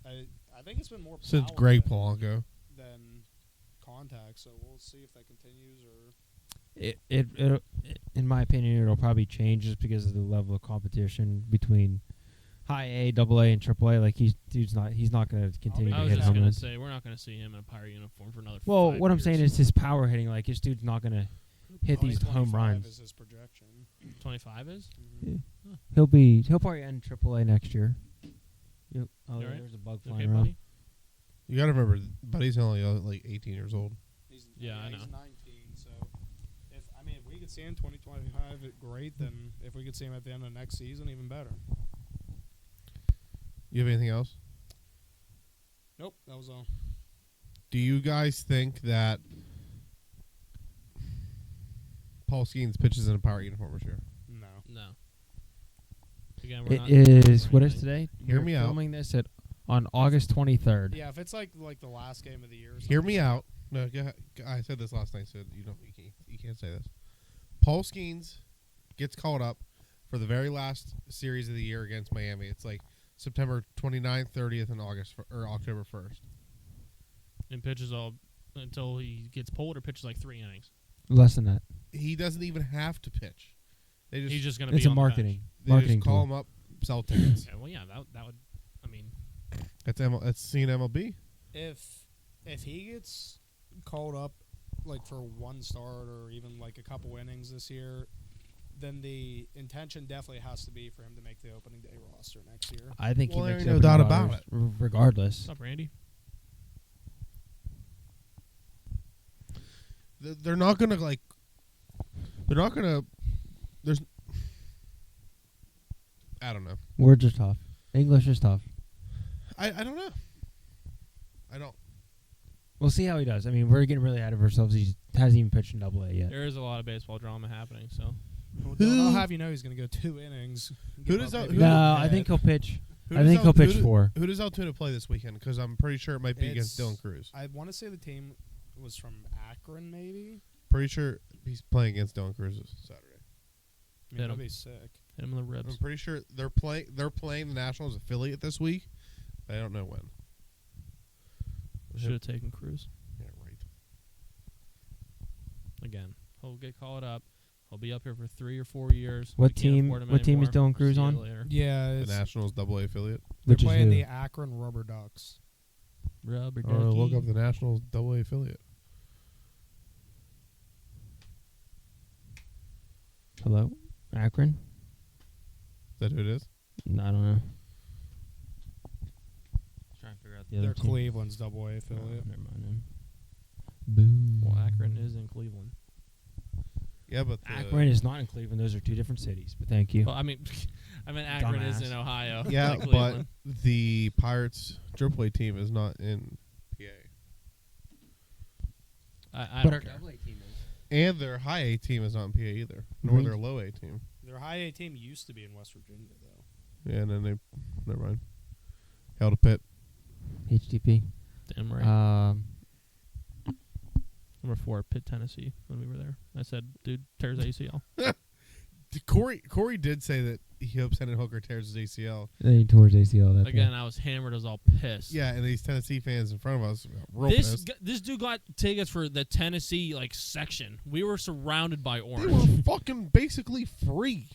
I think it's been more Since power Greg than- Polanco. than contact. So we'll see if that continues or. It in my opinion, it'll probably change just because of the level of competition between high A, Double A, and Triple A. Like he's not going to continue I to was hit just home going to runs. say, we're not going to see him in a Pirate uniform for another Well, 5 what I'm years. saying is his power hitting. Like his dude's not going to hit these home 2025 runs. Is his projection. 25 is? Mhm. He'll probably end Triple A next year. Oh, You all right? there's a bug You flying okay, around. buddy? You got to remember, Buddy's only like 18 years old. Yeah, I know. He's 19. So if we could see him 2025, great. Then if we could see him at the end of next season, even better. You have anything else? Nope, that was all. Do you guys think that Paul Skeens pitches in a Pirate uniform this year? No. No. Again, we're It not is what is anything. today? Hear We're me out. filming this on August 23rd. Yeah, if it's like the last game of the year. Or Hear something. me out. No, go ahead. I said this last night, so you can't say this. Paul Skeens gets called up for the very last series of the year against Miami. It's like September 29th, 30th, and or October 1st. And pitches all until he gets pulled or pitches like 3 innings. Less than that. He doesn't even have to pitch. They He's just just going to be It's a on the bench. marketing they marketing just call tool. him up sell tickets. Yeah, well, yeah, that would. I mean, That's seen MLB. If he gets called up like for one start or even like a couple innings this year, then the intention definitely has to be for him to make the opening day roster next year. I think Well, he there makes ain't no opening doubt about roster regardless. what's up, Randy? They're not gonna like. They're not gonna. There's. I don't know. Words are tough. English is tough. I don't know. I don't. We'll see how he does. I mean, we're getting really out of ourselves. He hasn't even pitched in AA yet. There is a lot of baseball drama happening, so Well, I'll have you know he's going to go 2 innings. Who Give does up that- maybe who- No, one I hit. think he'll pitch. Who I does think he'll pitch who do- 4. Who does Altoona play this weekend? Because I'm pretty sure it might be against It's- Dylan Cruz. I want to say the team was from Akron, maybe. Pretty sure he's playing against Dylan Cruz this Saturday. I mean, Hit 'em. that'd be sick. hit him in the ribs. I'm pretty sure they're playing the Nationals affiliate this week. I don't know when. Should have taken Cruz Yeah, right. again. He'll get called up. He'll be up here for 3 or 4 years. What We can't team- afford him what team is anymore. Dylan Cruz See you on? later. Yeah, The it's, Nationals AA affiliate. they're Which is playing who? the Akron Rubber Ducks. Rubber Or look ducky. up the Nationals AA affiliate. Hello, Akron. Is that who it is? No, I don't know. Trying to figure out the other They're team. Cleveland's AA Oh, affiliate. never mind then. Boo. Well, Akron is in Cleveland. Yeah, but Akron is not in Cleveland. Those are 2 different cities. But thank you. Well, I mean, Akron is in Dumbass. Ohio. Yeah, not but Cleveland. the Pirates AAA team is not in PA, I but don't our care. AA team is. and their High A team is not in PA either, nor Mhm. their Low A team. Their high A team used to be in West Virginia, though. Yeah, and then they never mind. Held a pit. HTP. Damn right. Number 4, Pitt, Tennessee. When we were there, I said, "Dude, tears ACL." Corey did say that he hopes Hendon Hooker tears his ACL. Then he tore his ACL. That Again, I was hammered. I was all pissed. Yeah, and these Tennessee fans in front of us got real This pissed. this dude got tickets for the Tennessee section. We were surrounded by They orange. were fucking basically free.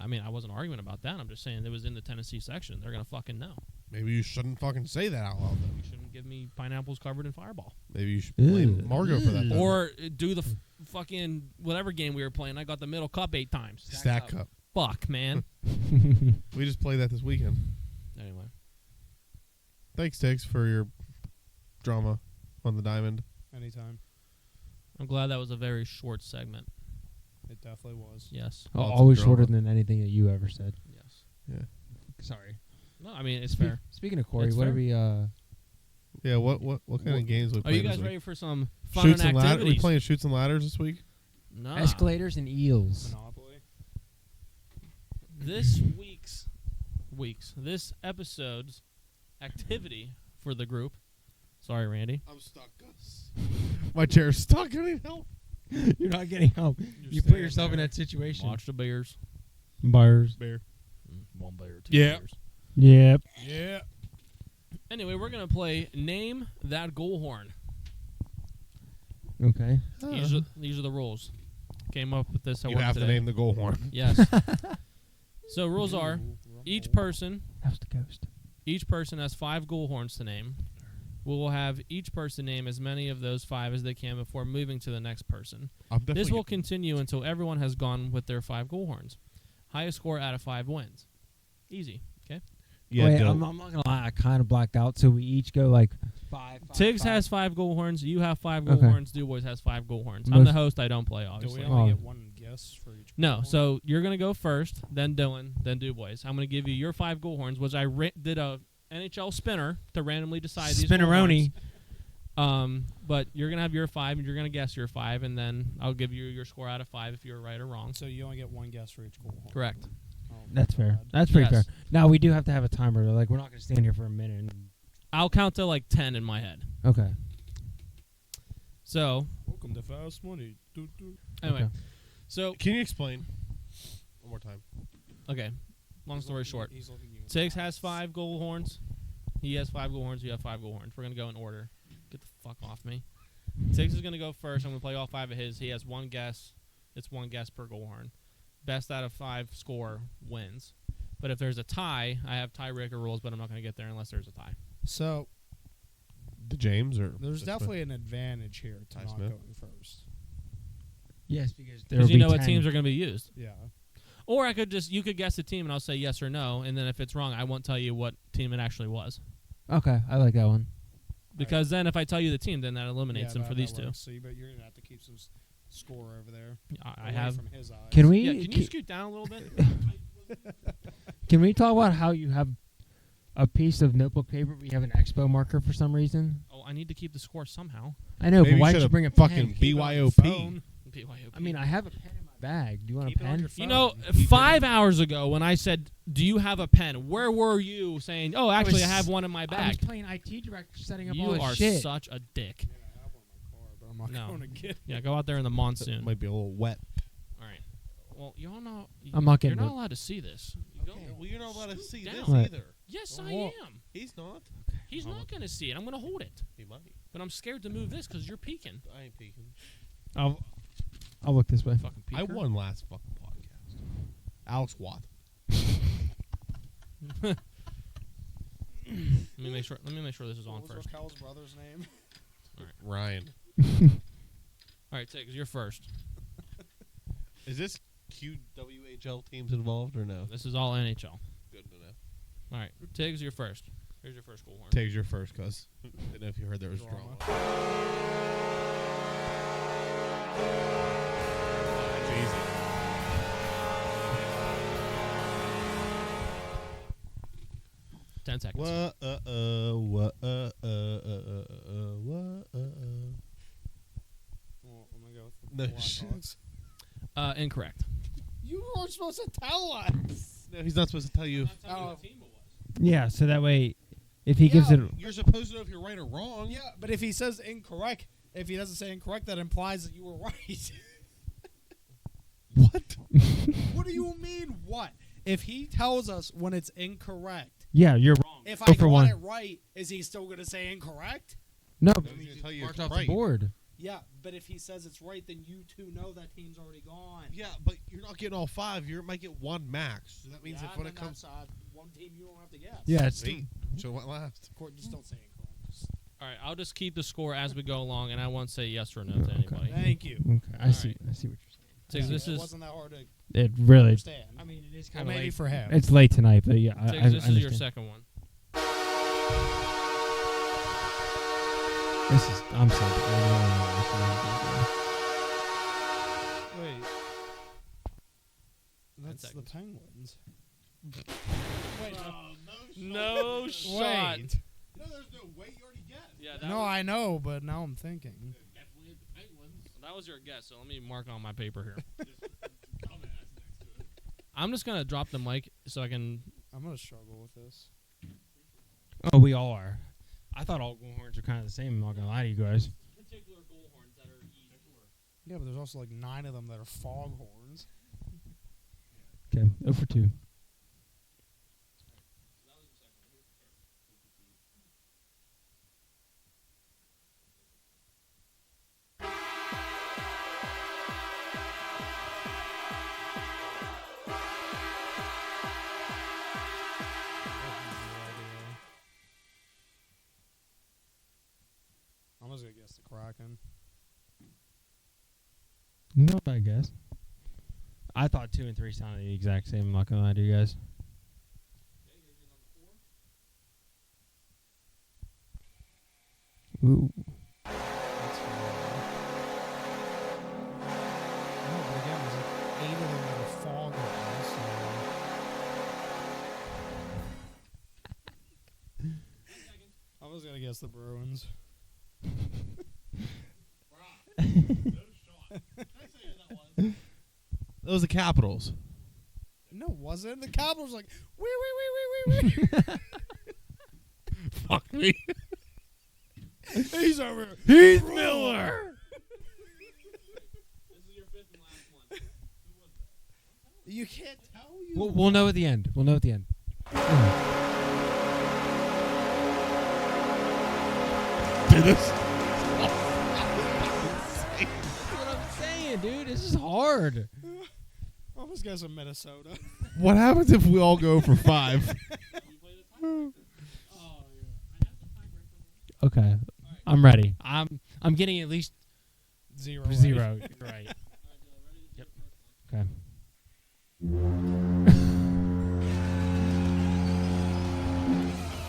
I mean, I wasn't arguing about that. I'm just saying it was in the Tennessee section. They're gonna fucking know. Maybe you shouldn't fucking say that out loud. Then. You shouldn't give me pineapples covered in Fireball, Maybe you should blame Ew. Margot for that. Ew. then. or do the fucking whatever game we were playing. I got the middle cup 8 times. Stack Cup. Fuck, man. We just played that this weekend. Anyway, Thanks, Tiggs, for your drama on the diamond. Anytime. I'm glad that was a very short segment. It definitely was. Yes. Lots of Always drama. shorter than anything that you ever said. Yes. Yeah. Sorry. No, I mean it's fair. Speaking of Corey, It's what fair. are we? Yeah, what kind of games we Are playing you this guys week? ready for some fun Shoots and and ladders. We activities? playing shoots and ladders this week? No. Escalators and eels. Monopoly. This this episode's activity for the group. Sorry, Randy. I'm stuck, Gus. My chair's stuck. I need help. You're not getting help. You put yourself in that situation. Watch the Bears. Bars. Bear. 1 bear, 2 Yeah. bears. Yep. Yeah. Anyway, we're gonna play Name That Goal Horn. Okay. These are the rules. Came up with this at You work have today. to name the goal horn. Yes. So rules are each person That was the ghost. has 5 goal horns to name. We will have each person name as many of those 5 as they can before moving to the next person. I'm definitely This will continue until everyone has gone with their 5 goal horns. Highest score out of 5 wins. Easy. Okay. yeah, Wait, don't. I'm not gonna lie. I kind of blacked out. So we each go like 5. Tiggs has 5 goal horns. You have 5 goal Okay. horns. Dubois has 5 goal horns. I'm the Most- host. I don't play, Do obviously. we only Oh. get one guess for each? No, goal? so you're going to go first, then Dylan, then Dubois. I'm going to give you your 5 goal horns, which I did a NHL spinner to randomly decide these goal Spinneroni. horns. But you're going to have your 5, and you're going to guess your 5, and then I'll give you your score out of 5 if you're right or wrong. So you only get one guess for each goal. horn. Correct. Oh, That's my fair. God. That's pretty Yes. fair. Now we do have to have a timer. Though. Like we're not gonna stand here for a minute. I'll count to like 10 in my head. Okay. So, Welcome to Fast Money. Doo, doo. anyway. Okay. So, Can you explain one more time? okay. Long He's story looking- short. he's looking you in the Tiggs has eyes. 5 goal horns. He has 5 goal horns. You have 5 goal horns. We're going to go in order. Get the fuck off me. Tiggs is going to go first. I'm going to play all 5 of his. He has 1 guess. It's 1 guess per goal horn. Best out of 5 score wins. But if there's a tie, I have tiebreaker rules, but I'm not going to get there unless there's a tie. So The James or there's Smith? definitely an advantage here to Ty not Smith? going first. Yes, because there Because will you be know what 10. teams are going to be used. Yeah. Or I could you could guess the team and I'll say yes or no, and then if it's wrong, I won't tell you what team it actually was. Okay, I like that one. Because then if I tell you the team, then that eliminates them for these two. So but you're gonna have to keep some score over there. I away have. from his eyes. Can we? Yeah, can you scoot down a little bit? Can we talk about how you have a piece of notebook paper? We have an expo marker for some reason. Oh, I need to keep the score somehow. I know, Maybe but why should did you have bring a fucking pen? Keep it on your BYOP. phone. I mean, I have a pen in my bag. Do you want Keep a it on pen? your You phone. know, Keep it 5 hours ago when I said, "Do you have a pen?" Where were you saying, "Oh, actually, I was- have one in my I was bag"? playing IT director, setting up You all this are shit. such a dick. Yeah, I have one in my car, but I'm not No. going to get it. Yeah, go out there in the It monsoon. might be a little wet. All right. Well, y'all know. I'm not You're getting not it. allowed to see this. You don't- Well, you're not allowed to see Scoot this down. What? either. Yes, I Well, am. He's not. He's not going to see it. I'm going to hold it. He might. But I'm scared to move this because you're peeking. I ain't peeking. I'll look this way. Fucking peeker. I won last fucking podcast. Alex Watt. Let me make sure this is on What was first. Raquel's brother's name? Ryan. All right, Tiggs, you're first. Is this QWHL teams involved or no? This is all NHL. Good to know. All right, Tiggs, you're first. Here's your first goal horn. Tags your first, cuz. Didn't know if you heard there was Drama. drama. That's easy. 10 seconds. What? Well, I'm gonna go with the No Blackhawks. Incorrect. You weren't supposed to tell us. No, he's not supposed to tell you. Oh. Yeah, so that way, if he gives Yeah. it, You're supposed to know if you're right or wrong. Yeah, but if he says incorrect, if he doesn't say incorrect, that implies that you were right. What? What do you mean, what? If he tells us when it's incorrect, yeah, you're wrong. if Go I for got one. it right, is he still going to say incorrect? No, He's but gonna we tell you marked it's off right. the board. Yeah, but if he says it's right, then you two know that team's already gone. Yeah, but you're not getting all five. You might get one max. So that means Yeah, if when then it comes, that's, one team you don't have to guess. Yeah, it's see, so what last? Just don't say incorrect. Just- All right, I'll just keep the score as we go along, and I won't say yes or no to Okay. anybody. Thank you. okay. I All see. right. I see what you're Tiggs, Yeah, this it is wasn't that hard to saying. It really. understand. I mean, it is Well, kind of maybe late. for him. It's late tonight, but yeah, Tiggs, I this is your understand. second one. This is. I'm sorry. Wait. That's the seconds. Penguins. No shot. Wait. No, there's no way. You already guessed. Yeah, that, No, I know, but now I'm thinking. that was your guess, so let me mark on my paper here. I'm just going to drop the mic so I can... I'm going to struggle with this. Oh, we all are. I thought all horns are kind of the same. I'm not gonna lie to you guys. Particular goal horns that are easy. Yeah, but there's also like 9 of them that are foghorns. Okay, 0 for 2. I'm just going to guess the Kraken. Not bad guess. I thought 2 and 3 sounded the exact same. I'm not gonna lie to you guys. Ooh. That's fair. No, but again, there's like 8 of them that are foghorns. So. I was going to guess the Bruins. That was the Capitals. No, it wasn't. The Capitals like, wee. Fuck me. He's over. Heath Miller. This is your fifth and last one. You can't tell you. We'll know at the end. We'll know at the end. Dude, this. That's what I'm saying, dude. This is hard. I'm I was guessing Minnesota. What happens if we all go for 5? Okay, I'm ready. I'm getting at least 0. 0. You're right. Yep. Okay.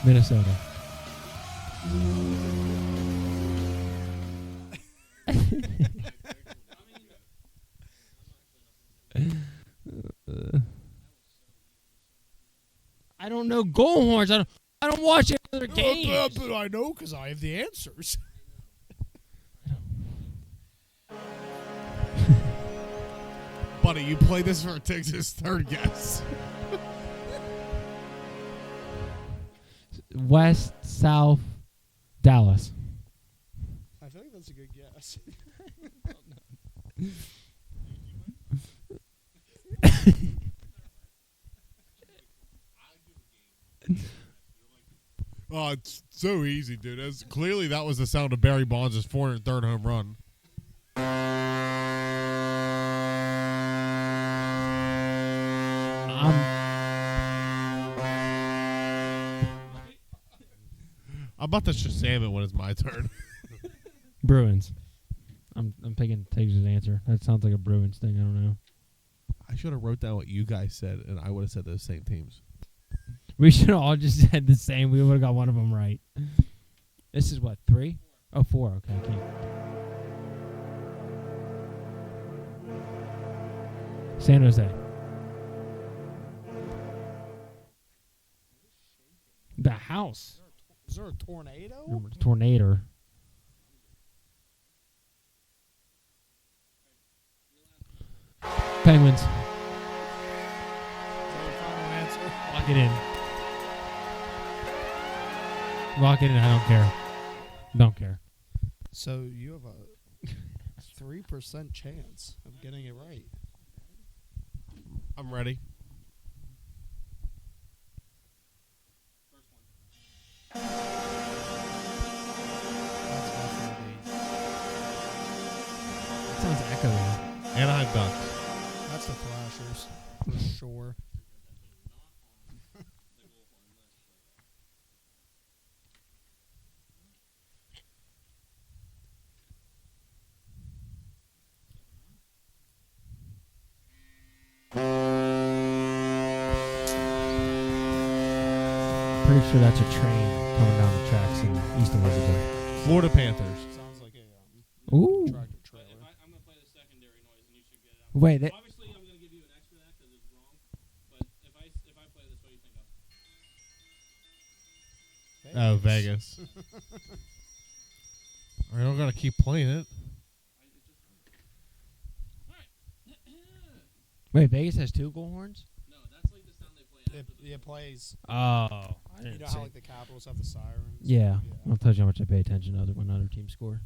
Minnesota. I don't know goal horns. I don't watch any other games. But I know because I have the answers. Buddy, you play this for Texas third guess. West, South, Dallas. I feel like that's a good guess. Oh, it's so easy, dude. Clearly, that was the sound of Barry Bonds' 403rd home run. I'm about to Shazam it when it's my turn. Bruins. I'm picking Texas' answer. That sounds like a Bruins thing. I don't know. I should have wrote down what you guys said, and I would have said those same teams. We should have all just said the same. We would have got one of them right. This is what, 3? Oh, 4. Okay, I can't. San Jose. The house. Is there a tornado? Remember, tornado. Penguins. Is that your final answer? Lock it in. Lock it in. I don't care. Don't care. So you have a 3% chance of getting it right. I'm ready. That's definitely That sounds echoey. Anaheim Ducks. that's the Thrashers for sure. Pretty sure that's a train coming down the tracks in East Elizabeth. Florida Panthers. Sounds like a Ooh. tractor trailer. I'm going to play the secondary noise, and you should get it out. Wait, that, Obviously, I'm going to give you an X for that because it's wrong. But if I play this, what do you think of? Oh, Vegas. I don't gotta keep playing it. wait, Vegas has 2 goal horns? No, that's like the sound they play after the It plays. Oh, I You didn't know see. how like the Capitals have the sirens? Yeah, I'll tell you how much I pay attention to when other teams score.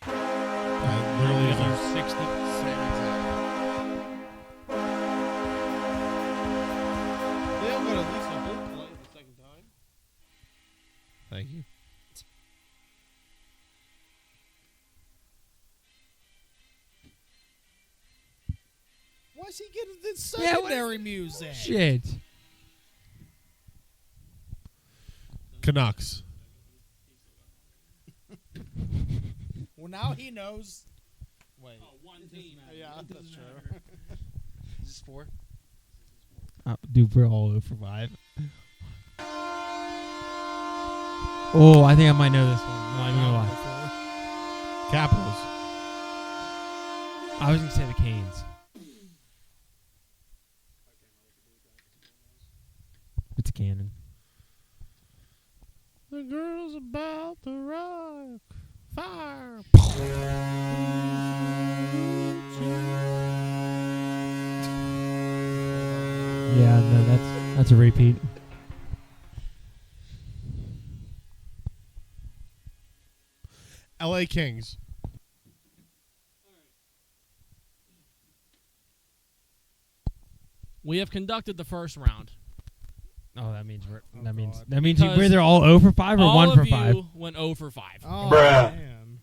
Literally is our 60. They all got at least a whole play the second time. Thank you. Why is he getting the Yeah, what- secondary music? Shit. Canucks. Well, now he knows. Wait. Oh, one team. Yeah, that's true. Is this 4? Dude, we're all 0 for 5. Oh, I think I might know this one. I'm not even gonna lie. Capitals. I was gonna say the Canes. It's canon. The girl's about to rock. Fire. Yeah, no, that's a repeat. LA Kings. We have conducted the first round. Oh, that means we're Oh, that means God. that means Because we're either all 0 for 5 or All 1 of for you 5. went 0 for 5. Oh, Bruh. man.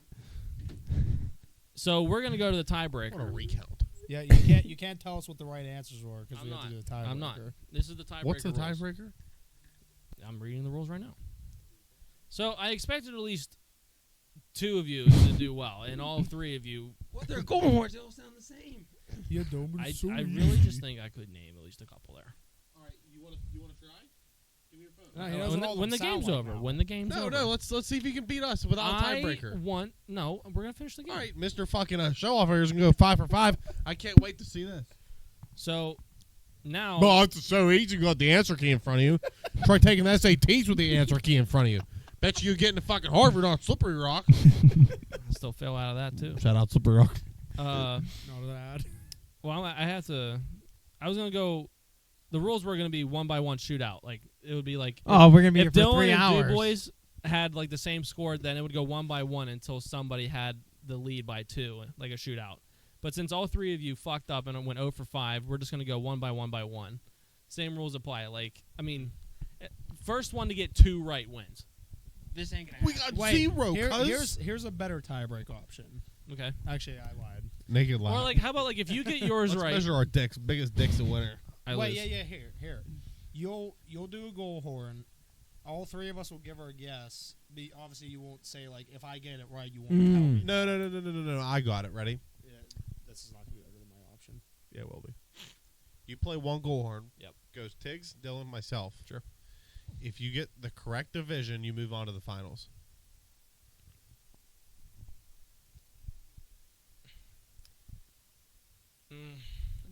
So we're gonna go to the What a tiebreaker. recount. Yeah, you can't tell us what the right answers were because I'm we have to not. do the tiebreaker. I'm not. This is the tiebreaker. What's the rules. tiebreaker? I'm reading the rules right now. So I expected at least 2 of you to do well, and all 3 of you. Well, they're golden horns. They all sound the same. Yeah, don't be I so really just think I could name at least a couple there. All right, you want to try? Give me your phone. No, he knows what all When them the sound game's like over. now. When the game's over. No. Let's see if you can beat us without a tiebreaker. No, we're gonna finish the game. All right, Mr. Fucking show off here is gonna go 5 for 5. I can't wait to see this. So now. Well, it's so easy. You got the answer key in front of you. Try taking the SATs with the answer key in front of you. Bet you getting to fucking Harvard on Slippery Rock. I still fail out of that too. Shout out Slippery Rock. Not that. Well, I have to. I was gonna go. The rules were gonna be 1-by-1 shootout. Like it would be like. Oh, we're gonna be if here for Dylan 3 and hours. Du Bois had like the same score, then it would go 1-by-1 until somebody had the lead by 2, like a shootout. But since all 3 of you fucked up and went 0 for 5, we're just gonna go 1-by-1. Same rules apply. Like I mean, first one to get 2 right wins. This ain't gonna We happen. got 0, Here's a better tiebreak option. Okay. Actually, I lied. Naked lie. Or like, how about like if you get yours Let's right? measure our dicks. Biggest dicks the winner. I Wait, lose. yeah. Here. You'll do a goal horn. All 3 of us will give her a guess. Obviously, you won't say like if I get it right, you won't tell me. No. I got it. Ready? Yeah, this is not gonna be better than my option. Yeah, it will be. You play one goal horn. Yep. Goes Tiggs, Dylan, myself. Sure. If you get the correct division, you move on to the finals.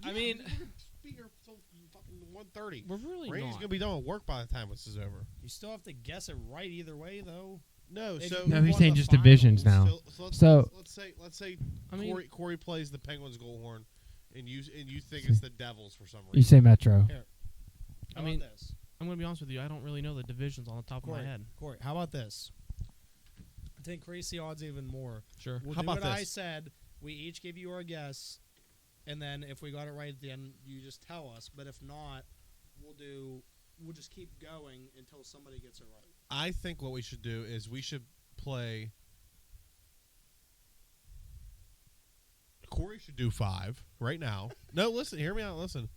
I mean, be here till fucking 1:30. we're really Randy's not. gonna be done with work by the time this is over. You still have to guess it right either way, though. No, If so you No, move he's on saying to just finals, divisions now. So, let's say I mean, Corey plays the Penguins goal horn, and you think it's the Devils for some You reason. say Metro. How I mean, about this? I'm gonna be honest with you. I don't really know the divisions on the top of my head. Corey, how about this? To increase the odds even more, Sure. we'll How do about what I this? said. We each give you our guess, and then if we got it right at the end, you just tell us. But if not, we'll just keep going until somebody gets it right. I think what we should do is we should play. Corey should do 5 right now. No, listen, hear me out. Listen,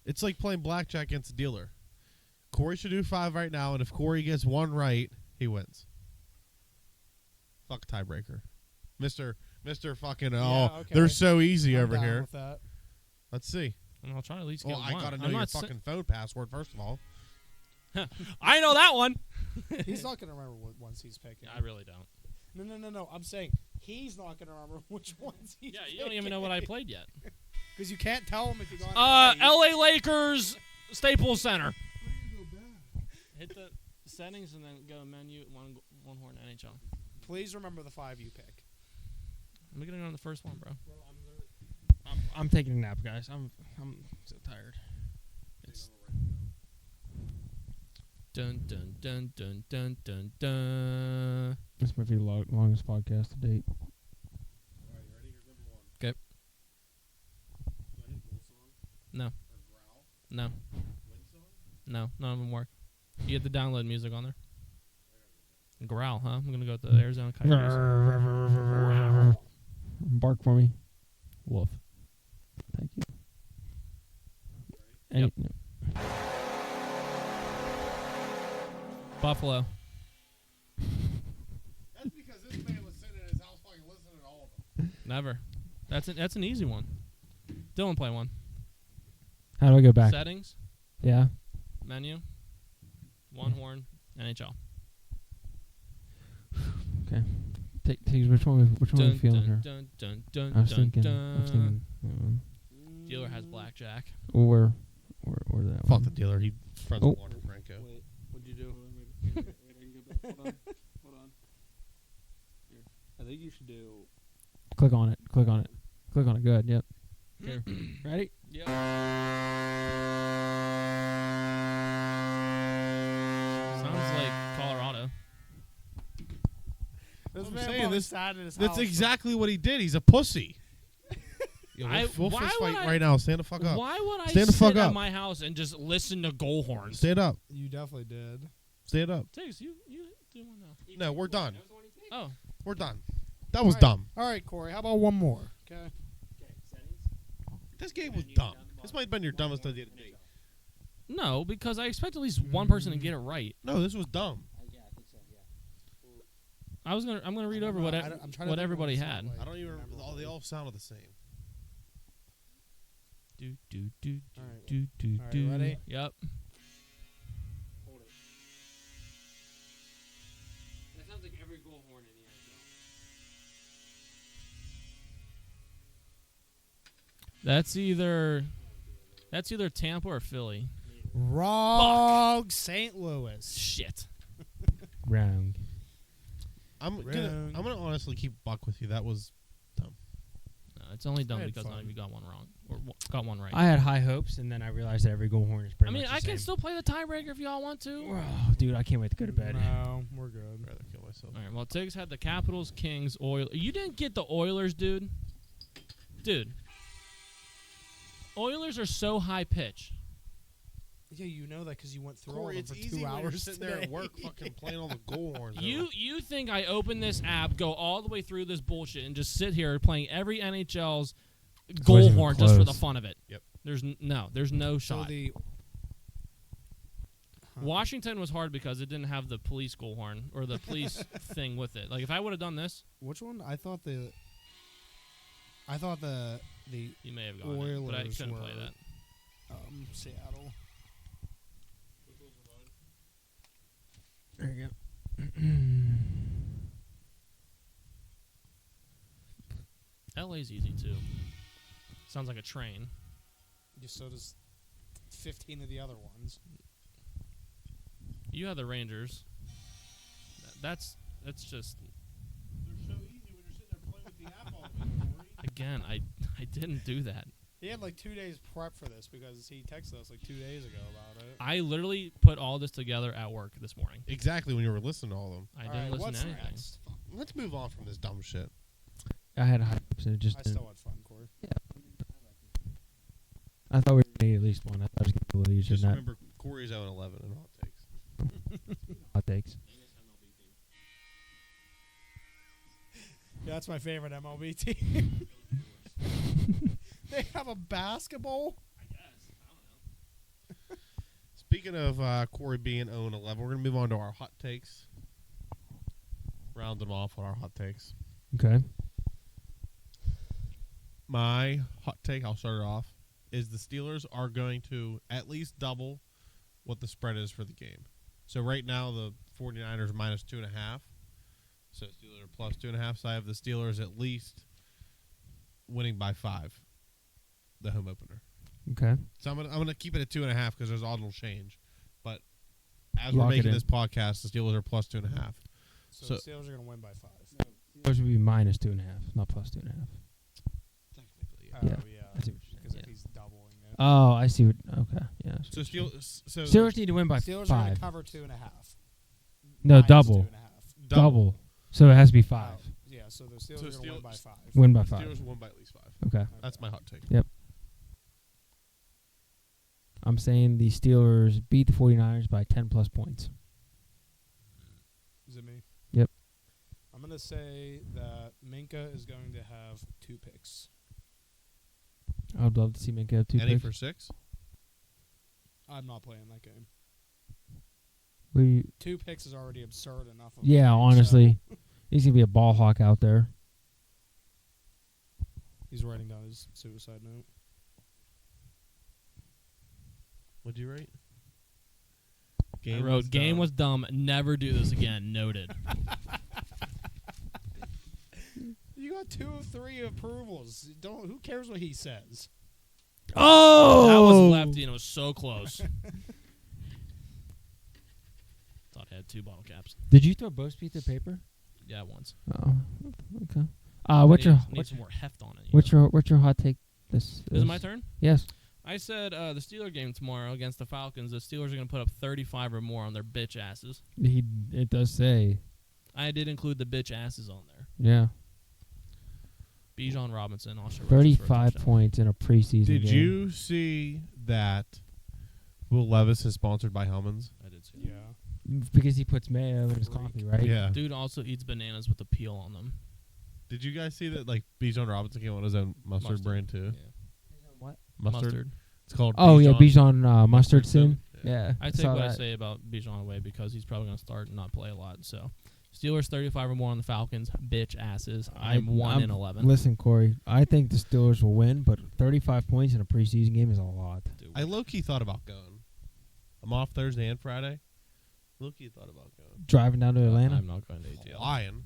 it's like playing blackjack against a dealer. Corey should do 5 right now, and if Corey gets 1 right, he wins. Fuck tiebreaker, Mister fucking. Yeah, Oh, okay. they're so easy I'm over down here. with that. Let's see. And I'll try to at least Well, get I one. gotta know I'm your not si- fucking phone password first of all. I know that one. He's not gonna remember what ones he's picking. I really don't. No. I'm saying he's not gonna remember which ones he's. Yeah, you don't even know what I played yet. Because you can't tell him if you got it right. L.A. Lakers, Staples Center. Hit the settings and then go to menu, one horn NHL. Please remember the 5 you pick. I'm gonna go on the first one, bro. I'm taking a nap, guys. I'm so tired. It's dun dun dun dun dun dun dun. This might be the longest podcast to date. All right, you ready? Here's number 1. 'Kay. Do I hit Bull song? No. Or growl? No, Wind song? no, none of them work. You get the download music on there. Growl, huh? I'm gonna go with the Arizona Coyotes. Bark for me. Wolf. Thank you. Yep. No. Buffalo. That's because this man was sitting in his house fucking listening to all of them. Never. That's an easy one. Dylan, play one. How do I go back? Settings, Yeah. menu, one horn, NHL. Okay. Take which one? Which one are we feeling here? dun, dun, dun, I was dun, thinking. dun. Dealer has blackjack. Where that Fuck one? the dealer. He friends Oh. with Walter Franco. Wait, what'd you do? Wait, I can go back. Hold on. Here. I think you should do. Click on it. Click on it. Click on it. Good. Yep. Here. Ready? Yep. Sounds like Colorado. This I'm man saying probably this- sat in his That's house. exactly what he did. He's a pussy. Yo, I- we'll why fist would fight I- right now. Stand the fuck up. Why would I Stand the sit fuck at up. my house and just listen to goal horns? Stand up. You definitely did. Stand up. Tiggs, you do one now. No, we're done. Oh, We're done. That was All right. dumb. All right, Corey. How about one more? Okay. This game was dumb. This might have been your dumbest idea to date. No, because I expect at least one person to get it right. No, this was dumb. I'm gonna read over what everybody had. I don't even. They all sounded the same. Do All right. do All right, ready? Yep. That sounds like every goal horn in the NHL. That's either Tampa or Philly. Wrong. St. Louis. Shit. Wrong. I'm gonna honestly keep buck with you. That was dumb. No, it's only dumb I had because none fun. of you got one wrong or got one right. I had high hopes, and then I realized that every goal horn is pretty I mean, much the I can same. still play the tiebreaker if y'all want to. Oh, dude, I can't wait to go to bed. No, we're good. I'd rather kill myself. All right. Well, Tiggs had the Capitals, Kings, Oilers. You didn't get the Oilers, dude. Dude. Oilers are so high pitch. Yeah, you know that because you went through Corey, all it's of them for easy 2 when you're hours sitting there at today. work, fucking playing all the goal horns. You think I open this app, go all the way through this bullshit, and just sit here playing every NHL's goal wasn't even horn just for the close. fun of it? Yep. There's no So shot. the Washington was hard because it didn't have the police goal horn or the police thing with it. Like if I would have done this, which one? I thought the you may have gotten it, but I Oilers couldn't were play that. Seattle. There you go. LA's easy too. Sounds like a train. Just so does 15 of the other ones. You had the Rangers. That's just They're so easy when you're sitting there playing with the app all day, Corey. again. I didn't do that. He had like 2 days prep for this because he texted us like 2 days ago about it. I literally put all this together at work this morning. Exactly when you were listening to all of them. I All didn't right, listen what's to anything. next? Let's move on from this dumb shit. I had high hopes, and it just I didn't. still had fun, Corey. I thought we were going to get at least one. I thought I was going to be able to use Just that. remember, Corey's 0-11 in hot takes. Hot takes. Yeah, that's my favorite MLB team. They have a basketball. Speaking of Corey being 0-11, we're going to move on to our hot takes. Round them off with our hot takes. Okay. My hot take, I'll start it off, is the Steelers are going to at least double what the spread is for the game. So right now the 49ers minus 2.5. So Steelers are plus 2.5. So I have the Steelers at least winning by 5, the home opener. Okay. So I'm gonna keep it at 2.5 because there's odds will change. But as Lock we're it making in. this podcast, the Steelers are plus 2.5. So So- the Steelers are going to win by 5. Those would be minus 2.5, not plus 2.5. Technically, Oh, Yeah. yeah. I see what you're saying. Because Yeah. if he's doubling it. Oh, I see what. Okay. Yeah. So Steelers Steelers need to win by Steelers are going 5. to cover 2.5. No, Minus double. 2.5. Double. So it has to be 5. Oh, yeah, so the Steelers So are going to win Steel- by 5. Win by 5. Steelers will win by at least 5. Okay. That's my hot take. I'm saying the Steelers beat the 49ers by 10 plus points. Is it me? Yep. I'm going to say that Minka is going to have 2 picks. I would love to see Minka have 2 Any picks. for 6? I'm not playing that game. We, 2 picks is already absurd enough. Of a yeah, game, honestly. so He's going to be a ball hawk out there. he's writing down his suicide note. What'd you rate? I wrote, game dumb. was dumb. Never do this again. Noted. You got 2 of 3 approvals. Don't. Who cares what he says? Oh! That was lefty, and it was so close. Thought I had 2 bottle caps. Did you throw both feet to paper? Yeah, once. Oh, okay. What's your Need some more heft on it. what's your hot take? This Is it my turn? Yes. I said the Steeler game tomorrow against the Falcons. The Steelers are going to put up 35 or more on their bitch asses. It does say. I did include the bitch asses on there. Yeah. Bijan Robinson also. 35 points in a preseason Did game. you see that Will Levis is sponsored by Hellman's? I did see. Yeah. Because he puts mayo in his Freak. coffee, right? Yeah. Dude also eats bananas with a peel on them. Did you guys see that? Like Bijan Robinson came on his own mustard brand too. What? Mustard. It's called. Oh yeah, Bijan Bijan mustard soon. Yeah. Yeah, I take saw what I that. say about Bijan away because he's probably going to start and not play a lot. So, Steelers 35 or more on the Falcons. Bitch asses. I'm 1-11. Listen, Corey, I think the Steelers will win, but 35 points in a preseason game is a lot. Dude, I low key thought about going. I'm off Thursday and Friday. Low key thought about going. Driving down to Atlanta. I'm not going to ATL. Lion.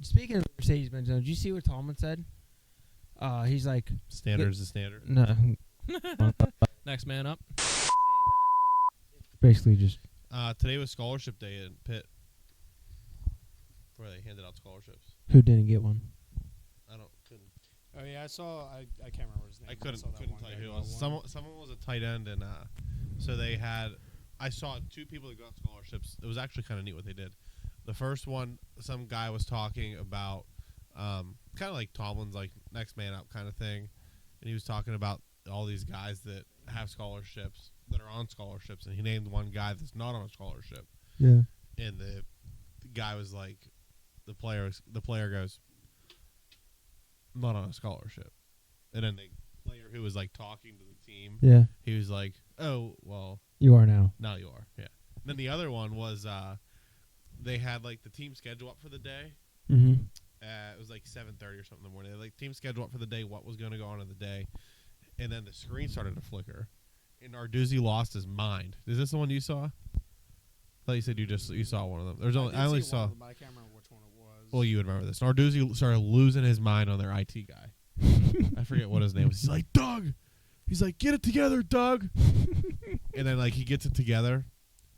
Speaking of Mercedes-Benz, did you see what Tomlin said? He's like, Standard is the standard. no, Next man up. basically just Today was scholarship day in Pitt, where they handed out scholarships. who didn't get one. Couldn't. Oh yeah, I saw. I can't remember his name. I but couldn't saw that tell one you guy who it got was. one. Someone was a tight end, and so they had. I saw 2 people that got scholarships. It was actually kind of neat what they did. The first one, some guy was talking about, kind of like Tomlin's like next man up kind of thing, and he was talking about all these guys that have scholarships that are on scholarships, and he named one guy that's not on a scholarship, Yeah. and the guy was like, the player goes, I'm not on a scholarship, and then the player who was like talking to the team, Yeah. he was like, oh well. You are now. Now you are, yeah. And then the other one was they had like the team schedule up for the day. Mm-hmm. It was like 7:30 or something in the morning. They had, like team schedule up for the day, what was going to go on in the day, and then the screen started to flicker, and Narduzzi lost his mind. Is this the one you saw? I thought you said you saw one of them. There's only I only saw. One, but I can't remember which one it was. Well, you would remember this. Narduzzi started losing his mind on their IT guy. I forget what his name was. He's like, Doug. He's like, get it together, Doug. And then like he gets it together,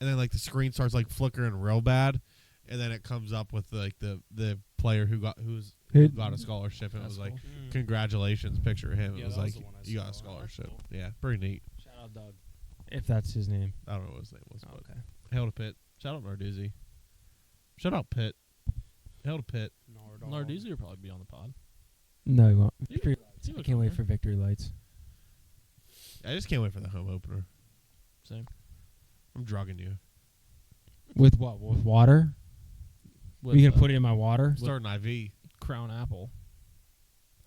and then like the screen starts like flickering real bad, and then it comes up with like the player who got a scholarship, and it That's was like, cool. congratulations, picture of him. Yeah, It was that was like the one I you got a saw. scholarship. That's Yeah, pretty neat. Shout out Doug. If that's his name. I don't know what his name was, but Okay. hail to Pitt. Shout out Narduzzi. Shout out Pitt. Hail to Pitt. Narduzzi will probably be on the pod. No, he won't. He Victory He Lights. I was can't on wait there. for Victory Lights. I just can't wait for the home opener. Same. I'm drugging you. With what? With water? With, you gonna put it in my water? Starting IV. Crown Apple.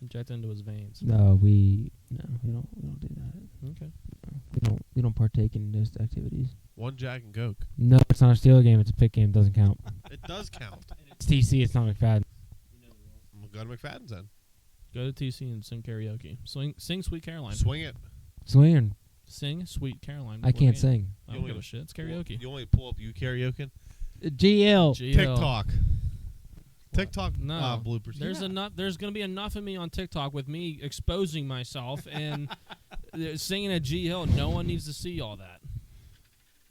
Inject into his veins. No, we don't do that. Okay. We don't partake in those activities. One Jack and Coke. No, it's not a Steeler game. It's a pick game. It doesn't count. It does count. It's TC. It's not McFadden. We'll go to McFadden's then. Go to TC and sing karaoke. Sing Sweet Caroline. Swing it. Swinging. Sing Sweet Caroline. I before can't the game. sing. I don't You give only- a shit. It's karaoke. You only pull up you karaoke. GL. GL. TikTok. TikTok No. bloopers. There's Yeah. enough. There's gonna be enough of me on TikTok with me exposing myself and singing at G Hill. No one needs to see all that.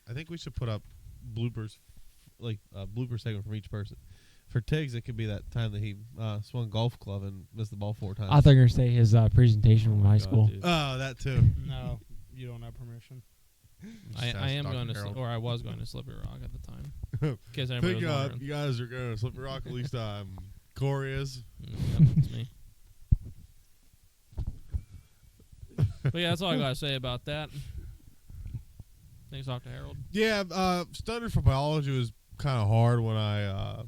I think we should put up bloopers, like a blooper segment from each person. For Tiggs, it could be that time that he swung golf club and missed the ball 4 times. I thought you were going to say his presentation from high school. dude. Oh, that too. No, you don't have permission. I am going to, Harold. or I was going to Slippery Rock at the time. In case anybody Think was wondering. you guys are going to Slippery Rock. At least Corey is. Yep, it's me. But yeah, that's all I gotta say about that. Thanks, Dr. Harold. Yeah, studying for biology was kind of hard when I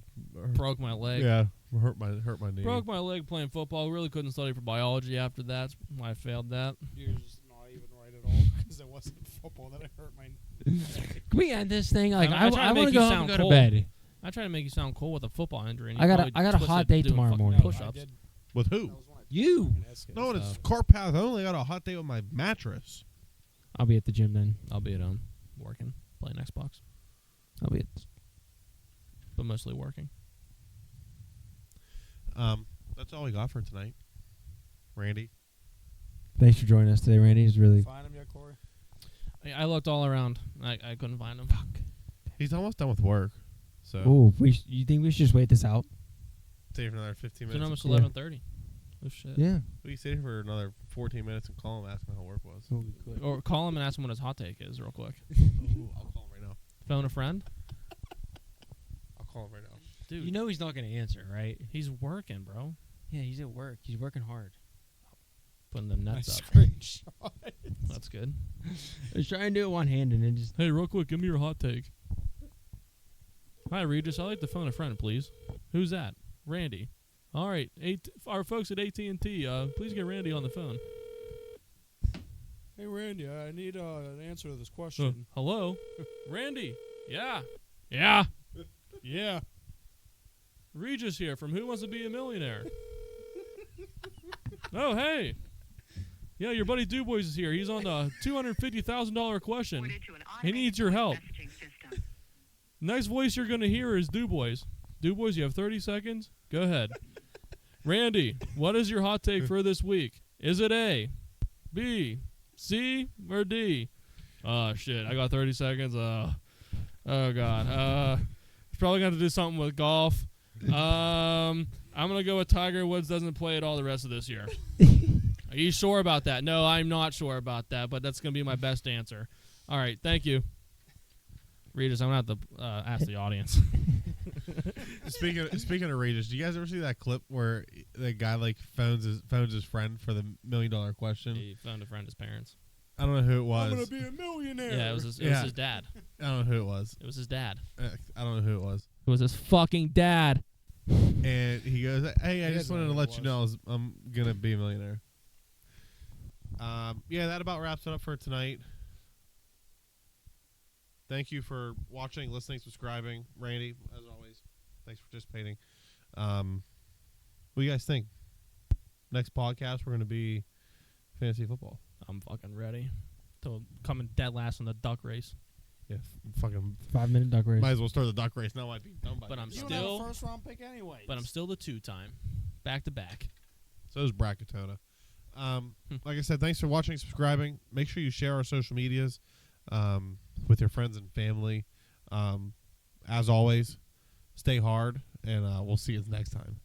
Broke my leg. yeah hurt my knee. Broke my leg playing football. Really couldn't study for biology after that. That's why I failed that. You're just not even right at all because it wasn't football that I hurt my. Can we end this thing? Like, I try to I want make to you go home sound and go to cold. bed. I try to make you sound cool with a football injury. And I you got a probably hot twisted date doing tomorrow fucking morning. Push-ups. I did. With who? That was when I You. fucking asked No, it. it's car path only. I got a hot date with my mattress. I'll be at the gym then. I'll be at home working, playing Xbox, I'll be at. but mostly working. That's all we got for tonight. Randy. Thanks for joining us today, Randy. It's really. Find him yet, Corey? I looked all around. I couldn't find him. He's almost done with work. So Oh, you think we should just wait this out? stay here for another 15 It's minutes. almost Yeah. 11:30. Oh shit. Yeah. We can stay here for another 14 minutes and call him, ask him how work was. Or call him and ask him what his hot take is, real quick. Ooh, I'll call him right now. Phone a friend. I'll call him right now. Dude, You know he's not going to answer, right? he's working, bro. Yeah, he's at work. He's working hard. Putting the nets Nice up. screenshot. That's good. I was trying to do it one hand and then just. Hey, real quick, give me your hot take. Hi, Regis. I'd like to phone a friend, please. Who's that? Randy. All right, our folks at AT&T, please get Randy on the phone. Hey, Randy, I need an answer to this question. Hello? Randy? Yeah. Yeah. Yeah. Regis here from Who Wants to Be a Millionaire. Oh, hey. Yeah, your buddy DuBois is here. He's on the $250,000 question. He needs your help. Next voice you're going to hear is DuBois. DuBois, you have 30 seconds. Go ahead. Randy, what is your hot take for this week? Is it A, B, C, or D? Oh, shit. I got 30 seconds. Oh God. It's probably going to do something with golf. I'm going to go with Tiger Woods doesn't play at all the rest of this year. Are you sure about that? No, I'm not sure about that, but that's going to be my best answer. All right. Thank you. Regis, I'm going to have to ask the audience. Speaking of Regis, do you guys ever see that clip where the guy like phones his friend for the $1 million question? He phoned a friend, his parents. I don't know who it was. I'm going to be a millionaire. Yeah, it was his dad. I don't know who it was. It was his dad. I don't know who it was. It was his fucking dad. And he goes, "Hey, I just wanted to let you know I'm gonna be a millionaire." Yeah, that about wraps it up for tonight. Thank you for watching, listening, subscribing. Randy, as always, thanks for participating. What do you guys think? Next podcast, we're gonna be fantasy football. I'm fucking ready to come in dead last in the duck race. Yeah, fucking 5-minute duck race. might as well start the duck race now. I'd be done by But then. I'm You don't still- have a first-round pick anyway. But I'm still the 2-time. Back to back. So is Brackatona. Like I said, thanks for watching, subscribing. Make sure you share our social medias with your friends and family. As always, stay hard, and we'll see you next time.